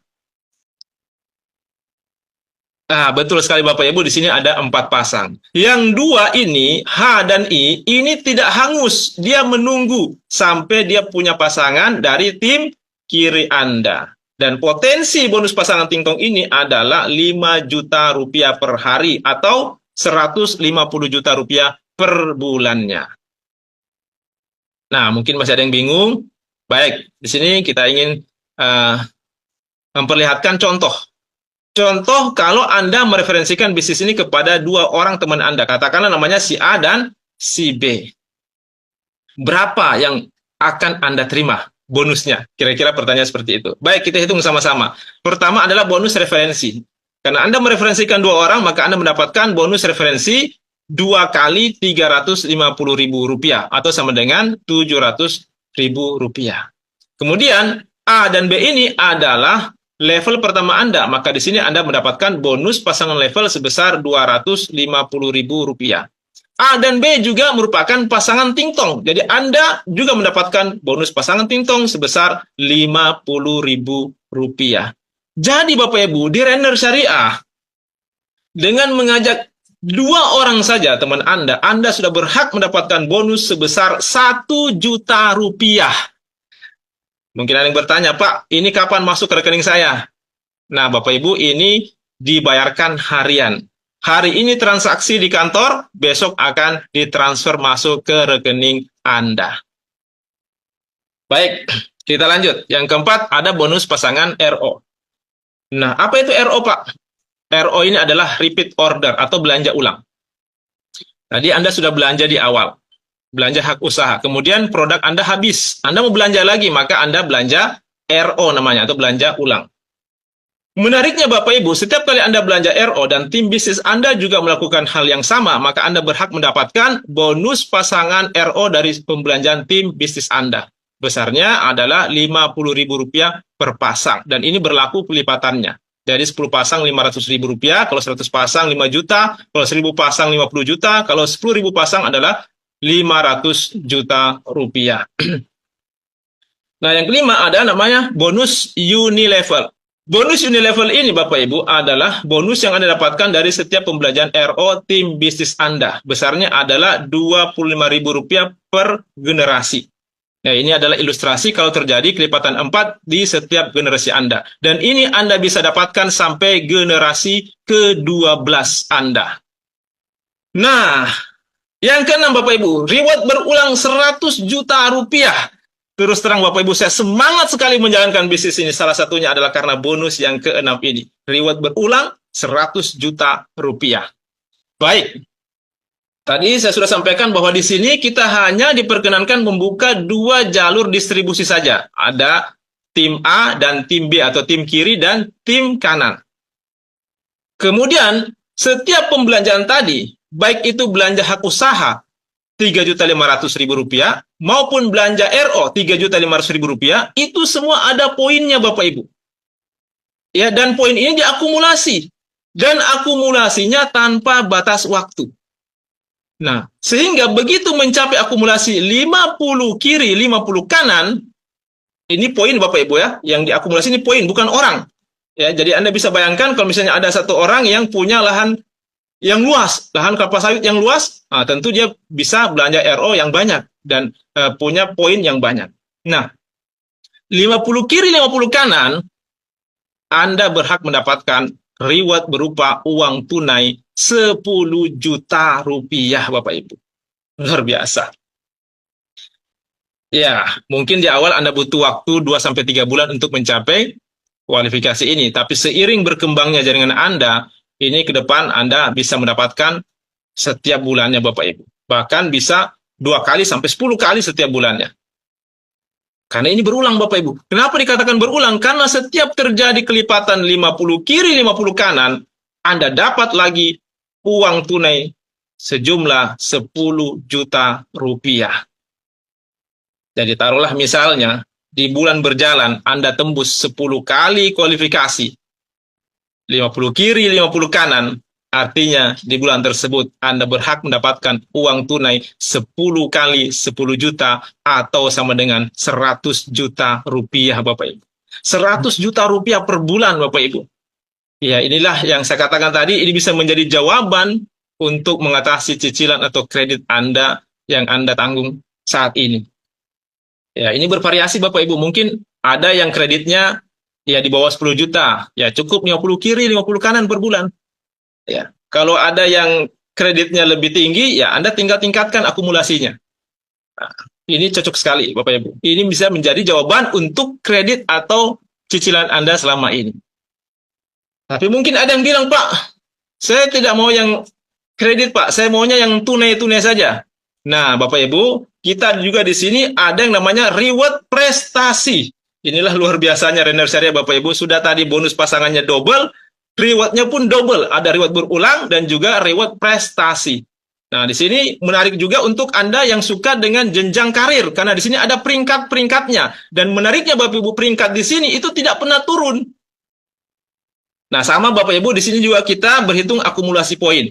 Nah, betul sekali Bapak Ibu, di sini ada 4 pasang. Yang 2 ini, H dan I, ini tidak hangus. Dia menunggu sampai dia punya pasangan dari tim kiri Anda. Dan potensi bonus pasangan Tingtong ini adalah 5 juta rupiah per hari atau 150 juta rupiah per bulannya. Nah, mungkin masih ada yang bingung. Baik, di sini kita ingin memperlihatkan contoh. Contoh kalau Anda mereferensikan bisnis ini kepada 2 orang teman Anda, katakanlah namanya si A dan si B. Berapa yang akan Anda terima bonusnya? Kira-kira pertanyaan seperti itu. Baik, kita hitung sama-sama. Pertama adalah bonus referensi. Karena Anda mereferensikan 2 orang, maka Anda mendapatkan bonus referensi 2 kali Rp350.000 atau sama dengan Rp700.000. Kemudian A dan B ini adalah level pertama Anda, maka di sini Anda mendapatkan bonus pasangan level sebesar Rp250.000. A dan B juga merupakan pasangan Tingtong, jadi Anda juga mendapatkan bonus pasangan Tingtong sebesar Rp50.000. Jadi Bapak Ibu, di Renner Syariah, dengan mengajak 2 orang saja teman Anda sudah berhak mendapatkan bonus sebesar Rp1 juta. Mungkin ada yang bertanya, Pak, ini kapan masuk ke rekening saya? Nah, Bapak Ibu, ini dibayarkan harian. Hari ini transaksi di kantor, besok akan ditransfer masuk ke rekening Anda. Baik, kita lanjut. Yang keempat, ada bonus pasangan RO. Nah, apa itu RO, Pak? RO ini adalah repeat order atau belanja ulang. Tadi Anda sudah belanja di awal. Belanja hak usaha. Kemudian produk Anda habis. Anda mau belanja lagi, maka Anda belanja RO namanya, atau belanja ulang. Menariknya Bapak Ibu, setiap kali Anda belanja RO dan tim bisnis Anda juga melakukan hal yang sama, maka Anda berhak mendapatkan bonus pasangan RO dari pembelanjaan tim bisnis Anda. Besarnya adalah Rp50.000 per pasang. Dan ini berlaku pelipatannya. Dari 10 pasang Rp500.000, kalau 100 pasang 5 juta, kalau 1000 pasang 50 juta, kalau 10.000 pasang adalah Rp500 juta. Nah, yang kelima ada namanya bonus unilevel. Bonus unilevel ini Bapak Ibu adalah bonus yang Anda dapatkan dari setiap pembelanjaan RO tim bisnis Anda. Besarnya adalah Rp25.000 per generasi. Nah, ini adalah ilustrasi kalau terjadi kelipatan 4 di setiap generasi Anda. Dan ini Anda bisa dapatkan sampai generasi ke-12 Anda. Nah, yang keenam Bapak Ibu, reward berulang Rp100 juta. Terus terang Bapak Ibu, saya semangat sekali menjalankan bisnis ini. Salah satunya adalah karena bonus yang keenam ini. Reward berulang Rp100 juta. Baik. Tadi saya sudah sampaikan bahwa di sini kita hanya diperkenankan membuka 2 jalur distribusi saja. Ada tim A dan tim B atau tim kiri dan tim kanan. Kemudian setiap pembelanjaan tadi, baik itu belanja hak usaha Rp3.500.000 maupun belanja RO Rp3.500.000, itu semua ada poinnya Bapak Ibu. Ya, dan poin ini diakumulasi. Dan akumulasinya tanpa batas waktu. Nah, sehingga begitu mencapai akumulasi 50 kiri, 50 kanan, ini poin Bapak Ibu ya, yang diakumulasi ini poin, bukan orang. Ya, jadi Anda bisa bayangkan kalau misalnya ada satu orang yang punya lahan yang luas, lahan kelapa sawit yang luas, nah, tentu dia bisa belanja RO yang banyak dan punya poin yang banyak. Nah, 50 kiri, 50 kanan, Anda berhak mendapatkan reward berupa uang tunai Rp10 juta, Bapak Ibu. Luar biasa. Ya, mungkin di awal Anda butuh waktu 2-3 bulan untuk mencapai kualifikasi ini, tapi seiring berkembangnya jaringan Anda, ini ke depan Anda bisa mendapatkan setiap bulannya Bapak Ibu. Bahkan bisa 2 kali sampai 10 kali setiap bulannya. Karena ini berulang Bapak Ibu. Kenapa dikatakan berulang? Karena setiap terjadi kelipatan 50 kiri, 50 kanan, Anda dapat lagi uang tunai sejumlah Rp10 juta. Jadi taruhlah misalnya, di bulan berjalan Anda tembus 10 kali kualifikasi, 50 kiri, 50 kanan, artinya di bulan tersebut Anda berhak mendapatkan uang tunai 10 kali 10 juta atau sama dengan Rp100 juta Bapak Ibu. Rp100 juta per bulan Bapak Ibu. Ya, inilah yang saya katakan tadi, ini bisa menjadi jawaban untuk mengatasi cicilan atau kredit Anda yang Anda tanggung saat ini. Ya, ini bervariasi Bapak Ibu. Mungkin ada yang kreditnya Ya di bawah 10 juta, ya cukup 50 kiri, 50 kanan per bulan. Ya. Kalau ada yang kreditnya lebih tinggi, ya Anda tinggal tingkatkan akumulasinya. Nah, ini cocok sekali, Bapak Ibu. Ini bisa menjadi jawaban untuk kredit atau cicilan Anda selama ini. Tapi mungkin ada yang bilang, Pak, saya tidak mau yang kredit, Pak. Saya maunya yang tunai-tunai saja. Nah, Bapak Ibu, kita juga di sini ada yang namanya reward prestasi. Inilah luar biasanya Renner Syariah, Bapak Ibu. Sudah tadi bonus pasangannya double, rewardnya pun double. Ada reward berulang dan juga reward prestasi. Nah, di sini menarik juga untuk Anda yang suka dengan jenjang karir. Karena di sini ada peringkat-peringkatnya. Dan menariknya Bapak Ibu, peringkat di sini itu tidak pernah turun. Nah, sama Bapak Ibu, di sini juga kita berhitung akumulasi poin.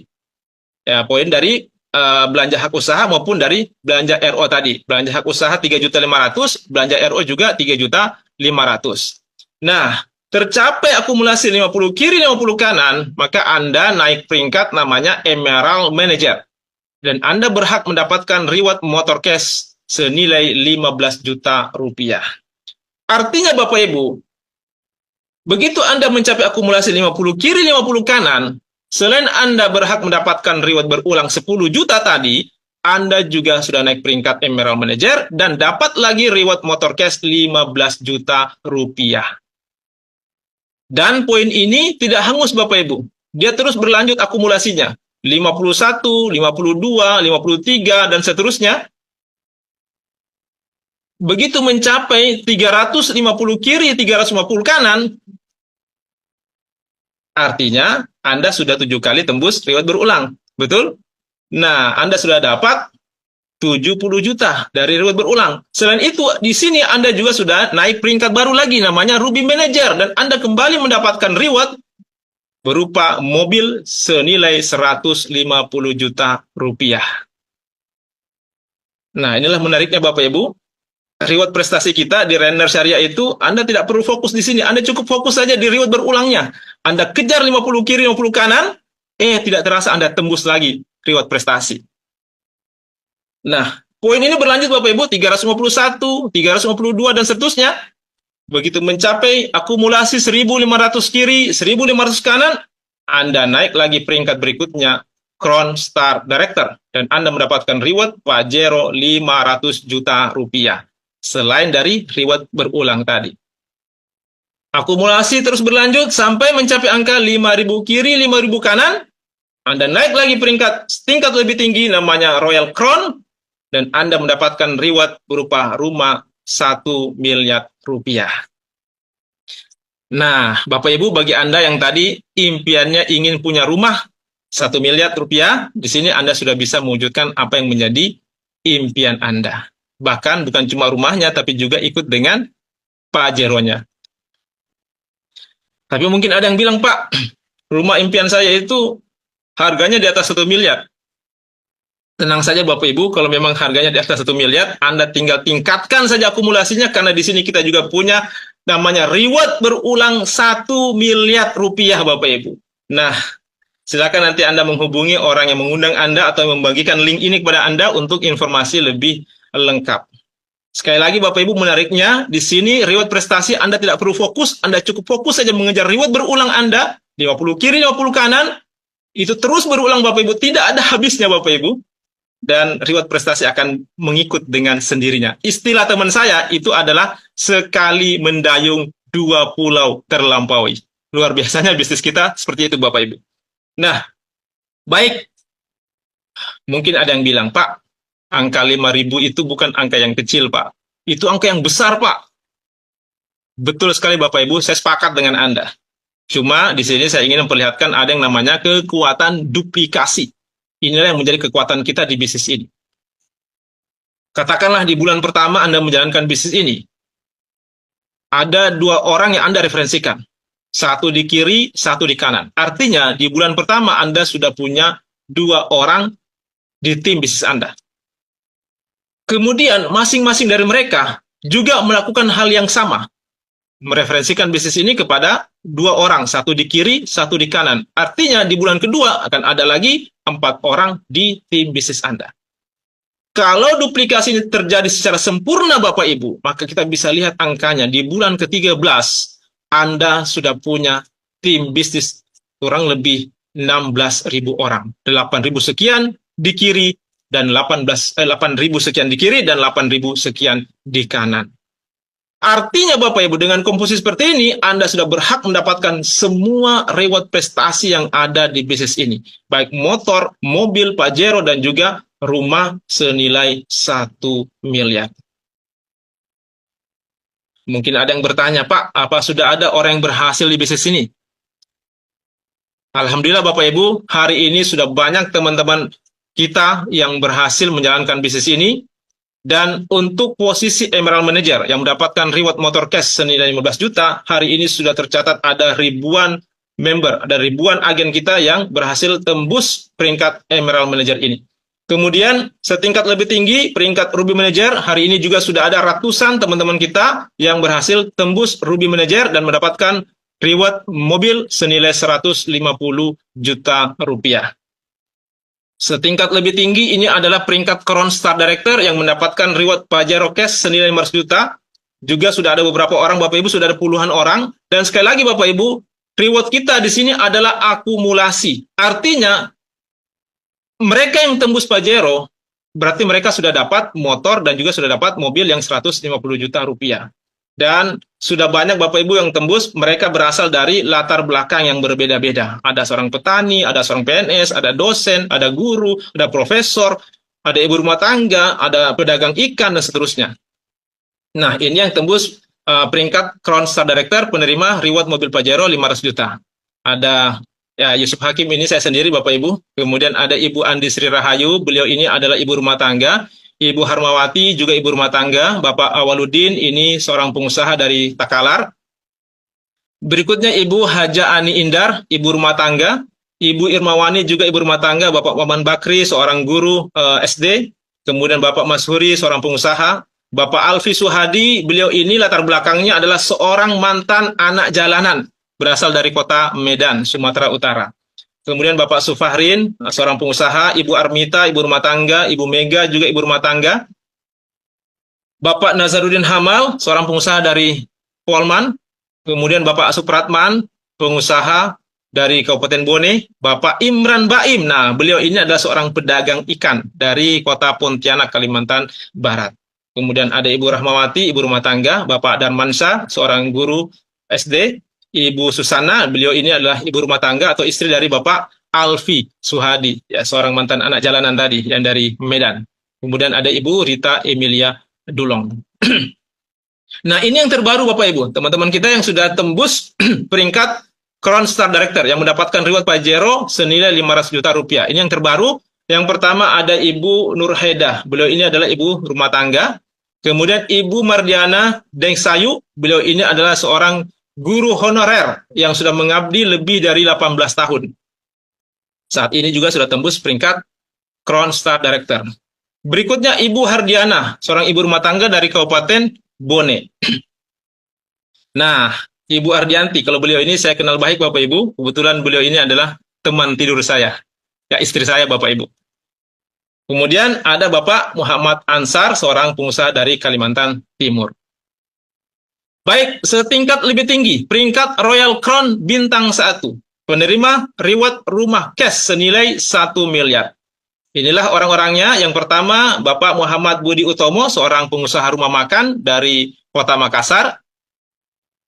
Ya, poin dari belanja hak usaha maupun dari belanja RO tadi. Belanja hak usaha 3.500.000, belanja RO juga 3.500.000. Nah, tercapai akumulasi 50 kiri 50 kanan, maka Anda naik peringkat namanya Emerald Manager. Dan Anda berhak mendapatkan reward motor cash senilai 15 juta rupiah. Artinya Bapak Ibu, begitu Anda mencapai akumulasi 50 kiri 50 kanan, selain Anda berhak mendapatkan reward berulang 10 juta tadi, Anda juga sudah naik peringkat Emerald Manager dan dapat lagi reward motor cash 15 juta rupiah. Dan poin ini tidak hangus Bapak Ibu. Dia terus berlanjut akumulasinya. 51, 52, 53, dan seterusnya. Begitu mencapai 350 kiri, 350 kanan, artinya Anda sudah 7 kali tembus reward berulang. Betul? Nah, Anda sudah dapat 70 juta dari reward berulang. Selain itu, di sini Anda juga sudah naik peringkat baru lagi, namanya Ruby Manager. Dan Anda kembali mendapatkan reward berupa mobil senilai 150 juta rupiah. Nah, inilah menariknya Bapak Ibu. Reward prestasi kita di Renner Syariah itu, Anda tidak perlu fokus di sini. Anda cukup fokus saja di reward berulangnya. Anda kejar 50 kiri, 50 kanan, tidak terasa Anda tembus lagi reward prestasi. Nah, poin ini berlanjut Bapak Ibu, 351, 352, dan seterusnya. Begitu mencapai akumulasi 1.500 kiri, 1.500 kanan, Anda naik lagi peringkat berikutnya, Crown Star Director. Dan Anda mendapatkan reward Pajero 500 juta rupiah. Selain dari reward berulang tadi. Akumulasi terus berlanjut sampai mencapai angka 5.000 kiri, 5.000 kanan. Anda naik lagi peringkat tingkat lebih tinggi namanya Royal Crown. Dan Anda mendapatkan reward berupa rumah 1 miliar rupiah. Nah, Bapak Ibu, bagi Anda yang tadi impiannya ingin punya rumah 1 miliar rupiah, di sini Anda sudah bisa mewujudkan apa yang menjadi impian Anda. Bahkan bukan cuma rumahnya, tapi juga ikut dengan Pajeronya. Tapi mungkin ada yang bilang, Pak, rumah impian saya itu harganya di atas 1 miliar. Tenang saja Bapak Ibu, kalau memang harganya di atas 1 miliar, Anda tinggal tingkatkan saja akumulasinya, karena di sini kita juga punya namanya reward berulang 1 miliar rupiah Bapak Ibu. Nah, silakan nanti Anda menghubungi orang yang mengundang Anda atau membagikan link ini kepada Anda untuk informasi lebih lengkap. Sekali lagi Bapak Ibu, menariknya di sini reward prestasi Anda tidak perlu fokus, Anda cukup fokus saja mengejar reward berulang Anda, 50 kiri, 50 kanan, itu terus berulang Bapak Ibu, tidak ada habisnya Bapak Ibu, dan reward prestasi akan mengikut dengan sendirinya. Istilah teman saya itu adalah sekali mendayung 2 pulau terlampaui. Luar biasanya bisnis kita seperti itu Bapak Ibu. Nah, baik, mungkin ada yang bilang, Pak, angka 5.000 itu bukan angka yang kecil, Pak. Itu angka yang besar, Pak. Betul sekali, Bapak Ibu. Saya sepakat dengan Anda. Cuma di sini saya ingin memperlihatkan ada yang namanya kekuatan duplikasi. Inilah yang menjadi kekuatan kita di bisnis ini. Katakanlah di bulan pertama Anda menjalankan bisnis ini. Ada 2 orang yang Anda referensikan. Satu di kiri, satu di kanan. Artinya, di bulan pertama Anda sudah punya 2 orang di tim bisnis Anda. Kemudian masing-masing dari mereka juga melakukan hal yang sama. Mereferensikan bisnis ini kepada 2 orang, satu di kiri, satu di kanan. Artinya di bulan kedua akan ada lagi 4 orang di tim bisnis Anda. Kalau duplikasi ini terjadi secara sempurna Bapak Ibu, maka kita bisa lihat angkanya di bulan ke-13 Anda sudah punya tim bisnis kurang lebih 16.000 orang. 8.000 sekian di kiri dan 8.000 sekian di kiri dan 8.000 sekian di kanan. Artinya Bapak Ibu, dengan komposisi seperti ini, Anda sudah berhak mendapatkan semua reward prestasi yang ada di bisnis ini. Baik motor, mobil, Pajero, dan juga rumah senilai 1 miliar. Mungkin ada yang bertanya, Pak, apa sudah ada orang yang berhasil di bisnis ini? Alhamdulillah Bapak Ibu, hari ini sudah banyak teman-teman kita yang berhasil menjalankan bisnis ini. Dan untuk posisi Emerald Manager yang mendapatkan reward motor cash senilai 15 juta, hari ini sudah tercatat ada ribuan member, ada ribuan agen kita yang berhasil tembus peringkat Emerald Manager ini. Kemudian setingkat lebih tinggi, peringkat Ruby Manager, hari ini juga sudah ada ratusan teman-teman kita yang berhasil tembus Ruby Manager dan mendapatkan reward mobil senilai 150 juta rupiah. Setingkat lebih tinggi ini adalah peringkat Crown Star Director yang mendapatkan reward Pajero Cash senilai 500 juta. Juga sudah ada beberapa orang, Bapak Ibu, sudah ada puluhan orang. Dan sekali lagi Bapak Ibu, reward kita di sini adalah akumulasi. Artinya, mereka yang tembus Pajero, berarti mereka sudah dapat motor dan juga sudah dapat mobil yang 150 juta rupiah. Dan sudah banyak Bapak Ibu yang tembus, mereka berasal dari latar belakang yang berbeda-beda. Ada seorang petani, ada seorang PNS, ada dosen, ada guru, ada profesor, ada ibu rumah tangga, ada pedagang ikan, dan seterusnya. Nah, ini yang tembus peringkat Crown Star Director penerima reward mobil Pajero 500 juta. Ada ya, Yusuf Hakim, ini saya sendiri Bapak Ibu. Kemudian ada Ibu Andi Sri Rahayu, beliau ini adalah ibu rumah tangga. Ibu Harmawati juga ibu rumah tangga. Bapak Awaludin ini seorang pengusaha dari Takalar. Berikutnya Ibu Haja Ani Indar, ibu rumah tangga. Ibu Irmawani juga ibu rumah tangga. Bapak Waman Bakri, seorang guru SD. Kemudian Bapak Mashuri, seorang pengusaha. Bapak Alfi Suhadi, beliau ini latar belakangnya adalah seorang mantan anak jalanan. Berasal dari kota Medan, Sumatera Utara. Kemudian Bapak Sufahrin, seorang pengusaha. Ibu Armita, ibu rumah tangga. Ibu Mega juga ibu rumah tangga. Bapak Nazaruddin Hamal, seorang pengusaha dari Polman. Kemudian Bapak Supratman, pengusaha dari Kabupaten Bone. Bapak Imran Baim, nah beliau ini adalah seorang pedagang ikan dari kota Pontianak, Kalimantan Barat. Kemudian ada Ibu Rahmawati, ibu rumah tangga. Bapak Darmansyah, seorang guru SD. Ibu Susana, beliau ini adalah ibu rumah tangga atau istri dari Bapak Alfi Suhadi, ya, seorang mantan anak jalanan tadi yang dari Medan. Kemudian ada Ibu Rita Emilia Dulong. Nah, ini yang terbaru Bapak Ibu, teman-teman kita yang sudah tembus peringkat Crown Star Director yang mendapatkan reward Pajero senilai 500 juta rupiah. Ini yang terbaru. Yang pertama ada Ibu Nurhaidah, beliau ini adalah ibu rumah tangga. Kemudian Ibu Mardiana Dengsayu, beliau ini adalah seorang guru honorer yang sudah mengabdi lebih dari 18 tahun. Saat ini juga sudah tembus peringkat Crown Star Director. Berikutnya Ibu Hardiana, seorang ibu rumah tangga dari Kabupaten Bone. Nah, Ibu Ardianti, kalau beliau ini saya kenal baik Bapak Ibu, kebetulan beliau ini adalah teman tidur saya. Ya, istri saya Bapak Ibu. Kemudian ada Bapak Muhammad Ansar, seorang pengusaha dari Kalimantan Timur. Baik, setingkat lebih tinggi, peringkat Royal Crown Bintang 1, penerima reward rumah cash senilai 1 miliar. Inilah orang-orangnya. Yang pertama, Bapak Muhammad Budi Utomo, seorang pengusaha rumah makan dari Kota Makassar.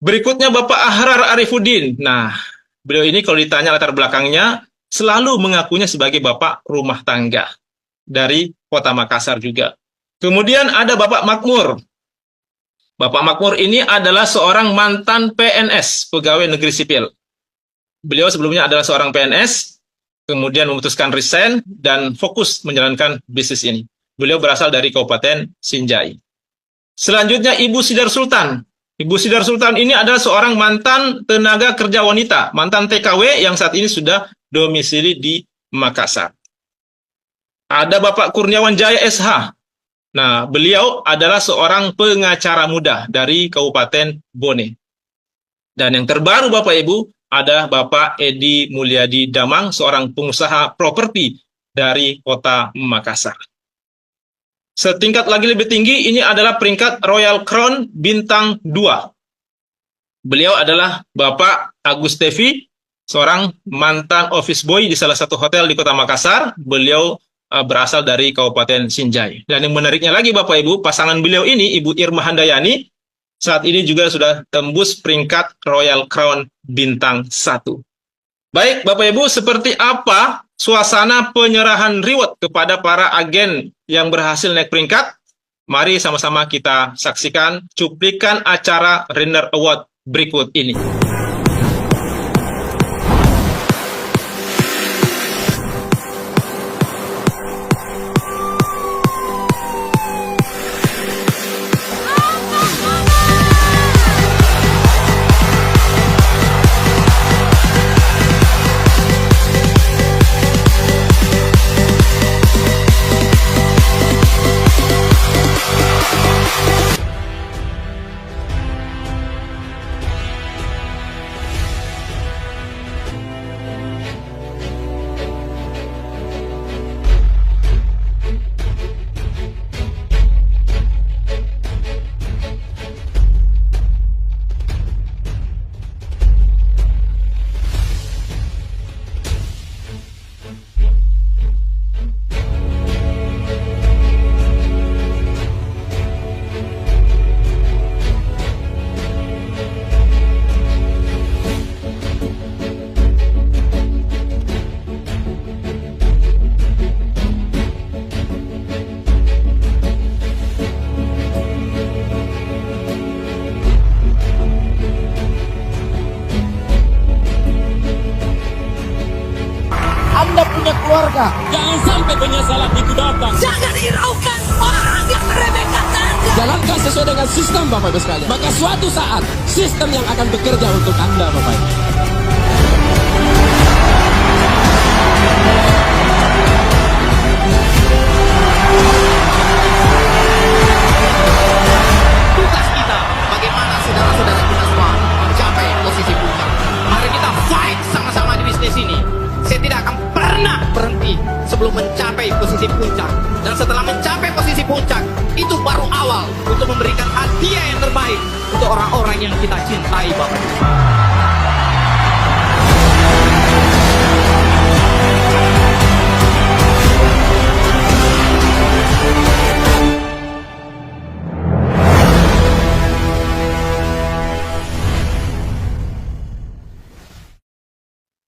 Berikutnya Bapak Ahrar Arifuddin. Nah, beliau ini kalau ditanya latar belakangnya, selalu mengakunya sebagai Bapak rumah tangga dari Kota Makassar juga. Kemudian ada Bapak Makmur. Bapak Makmur ini adalah seorang mantan PNS, pegawai negeri sipil. Beliau sebelumnya adalah seorang PNS, kemudian memutuskan resign dan fokus menjalankan bisnis ini. Beliau berasal dari Kabupaten Sinjai. Selanjutnya Ibu Sidar Sultan. Ibu Sidar Sultan ini adalah seorang mantan tenaga kerja wanita, mantan TKW yang saat ini sudah domisili di Makassar. Ada Bapak Kurniawan Jaya SH. Nah, beliau adalah seorang pengacara muda dari Kabupaten Bone. Dan yang terbaru Bapak Ibu, ada Bapak Edi Mulyadi Damang, seorang pengusaha properti dari Kota Makassar. Setingkat lagi lebih tinggi, ini adalah peringkat Royal Crown Bintang 2. Beliau adalah Bapak Agus Tevi, seorang mantan office boy di salah satu hotel di Kota Makassar. Beliau berasal dari Kabupaten Sinjai. Dan yang menariknya lagi Bapak Ibu, pasangan beliau ini, Ibu Irma Handayani, saat ini juga sudah tembus peringkat Royal Crown Bintang 1. Baik Bapak Ibu, seperti apa suasana penyerahan reward kepada para agen yang berhasil naik peringkat? Mari sama-sama kita saksikan cuplikan acara Renner Award berikut ini. Anda punya keluarga. Jangan sampai penyesalan itu datang. Jangan hiraukan orang yang meremehkan Anda. Jalankan sesuai dengan sistem Bapak Ibu sekalian. Maka suatu saat sistem yang akan bekerja untuk Anda Bapak Ibu. Tugas kita bagaimana saudara-saudara kita semua mencapai posisi puncak. Mari kita fight sama-sama di bisnis ini. Saya tidak akan pernah berhenti sebelum mencapai posisi puncak. Dan setelah mencapai posisi puncak, itu baru awal untuk memberikan hadiah yang terbaik untuk orang-orang yang kita cintai Bapak Ibu.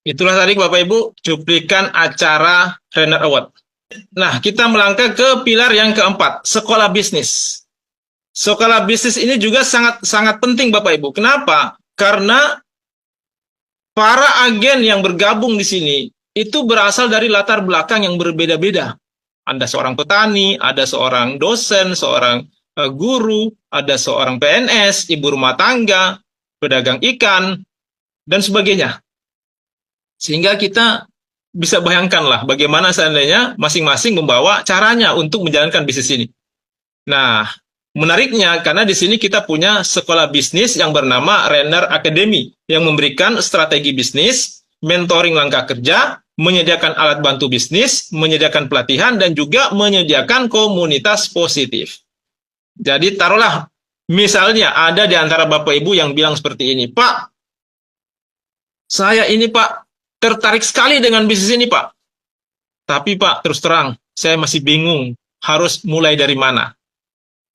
Itulah tadi Bapak Ibu cuplikan acara Renner Award. Nah, kita melangkah ke pilar yang keempat, sekolah bisnis. Sekolah bisnis ini juga sangat penting Bapak Ibu. Kenapa? Karena para agen yang bergabung di sini itu berasal dari latar belakang yang berbeda-beda. Ada seorang petani, ada seorang dosen, seorang guru, ada seorang PNS, ibu rumah tangga, pedagang ikan, dan sebagainya. Sehingga kita bisa bayangkanlah bagaimana seandainya masing-masing membawa caranya untuk menjalankan bisnis ini. Nah, menariknya karena di sini kita punya sekolah bisnis yang bernama Renner Academy yang memberikan strategi bisnis, mentoring langkah kerja, menyediakan alat bantu bisnis, menyediakan pelatihan, dan juga menyediakan komunitas positif. Jadi taruhlah, misalnya ada di antara Bapak Ibu yang bilang seperti ini, Pak, saya ini Pak, tertarik sekali dengan bisnis ini Pak. Tapi Pak, terus terang, saya masih bingung harus mulai dari mana.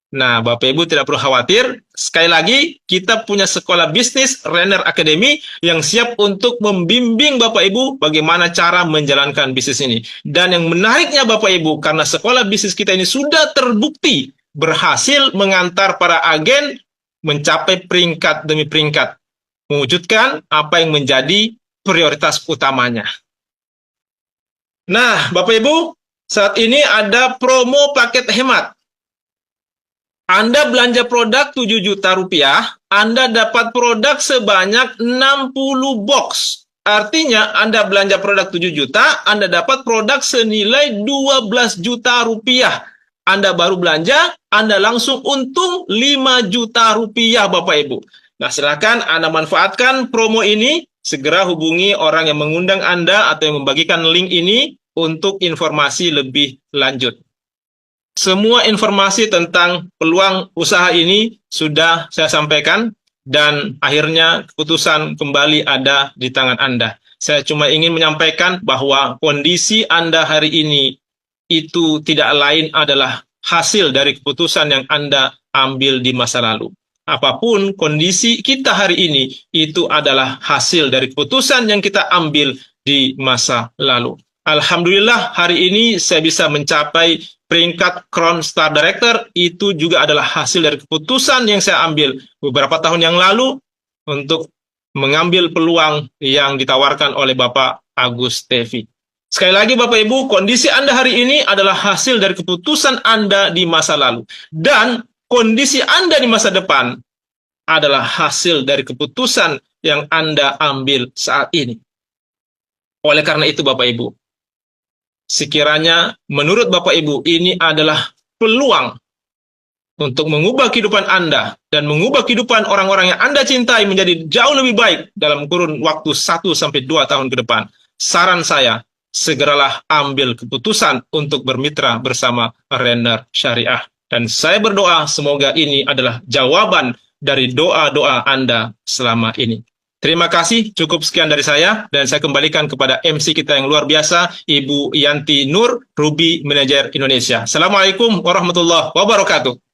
Nah, Bapak Ibu tidak perlu khawatir. Sekali lagi, kita punya sekolah bisnis Renner Academy yang siap untuk membimbing Bapak Ibu bagaimana cara menjalankan bisnis ini. Dan yang menariknya Bapak Ibu, karena sekolah bisnis kita ini sudah terbukti berhasil mengantar para agen mencapai peringkat demi peringkat, mewujudkan apa yang menjadi prioritas utamanya. Nah, Bapak Ibu, saat ini ada promo paket hemat. Anda belanja produk 7 juta rupiah, Anda dapat produk sebanyak 60 box. Artinya, Anda belanja produk 7 juta, Anda dapat produk senilai 12 juta rupiah. Anda baru belanja, Anda langsung untung 5 juta rupiah, Bapak Ibu. Nah, silakan Anda manfaatkan promo ini. Segera hubungi orang yang mengundang Anda atau yang membagikan link ini untuk informasi lebih lanjut. Semua informasi tentang peluang usaha ini sudah saya sampaikan. dan akhirnya keputusan kembali ada di tangan Anda. Saya cuma ingin menyampaikan bahwa kondisi Anda hari ini itu tidak lain adalah hasil dari keputusan yang Anda ambil di masa lalu. Apapun kondisi kita hari ini, itu adalah hasil dari keputusan yang kita ambil di masa lalu. Alhamdulillah hari ini saya bisa mencapai peringkat Crown Star Director. Itu juga adalah hasil dari keputusan yang saya ambil beberapa tahun yang lalu untuk mengambil peluang yang ditawarkan oleh Bapak Agus Tevi. Sekali lagi Bapak Ibu, kondisi Anda hari ini adalah hasil dari keputusan Anda di masa lalu. Dan kondisi Anda di masa depan adalah hasil dari keputusan yang Anda ambil saat ini. Oleh karena itu Bapak Ibu, sekiranya menurut Bapak Ibu ini adalah peluang untuk mengubah kehidupan Anda dan mengubah kehidupan orang-orang yang Anda cintai menjadi jauh lebih baik dalam kurun waktu 1-2 tahun ke depan. Saran saya, segeralah ambil keputusan untuk bermitra bersama Renner Syariah. Dan saya berdoa semoga ini adalah jawaban dari doa-doa Anda selama ini. Terima kasih, cukup sekian dari saya, dan saya kembalikan kepada MC kita yang luar biasa, Ibu Yanti Nur, Ruby Manager Indonesia. Assalamualaikum warahmatullahi wabarakatuh.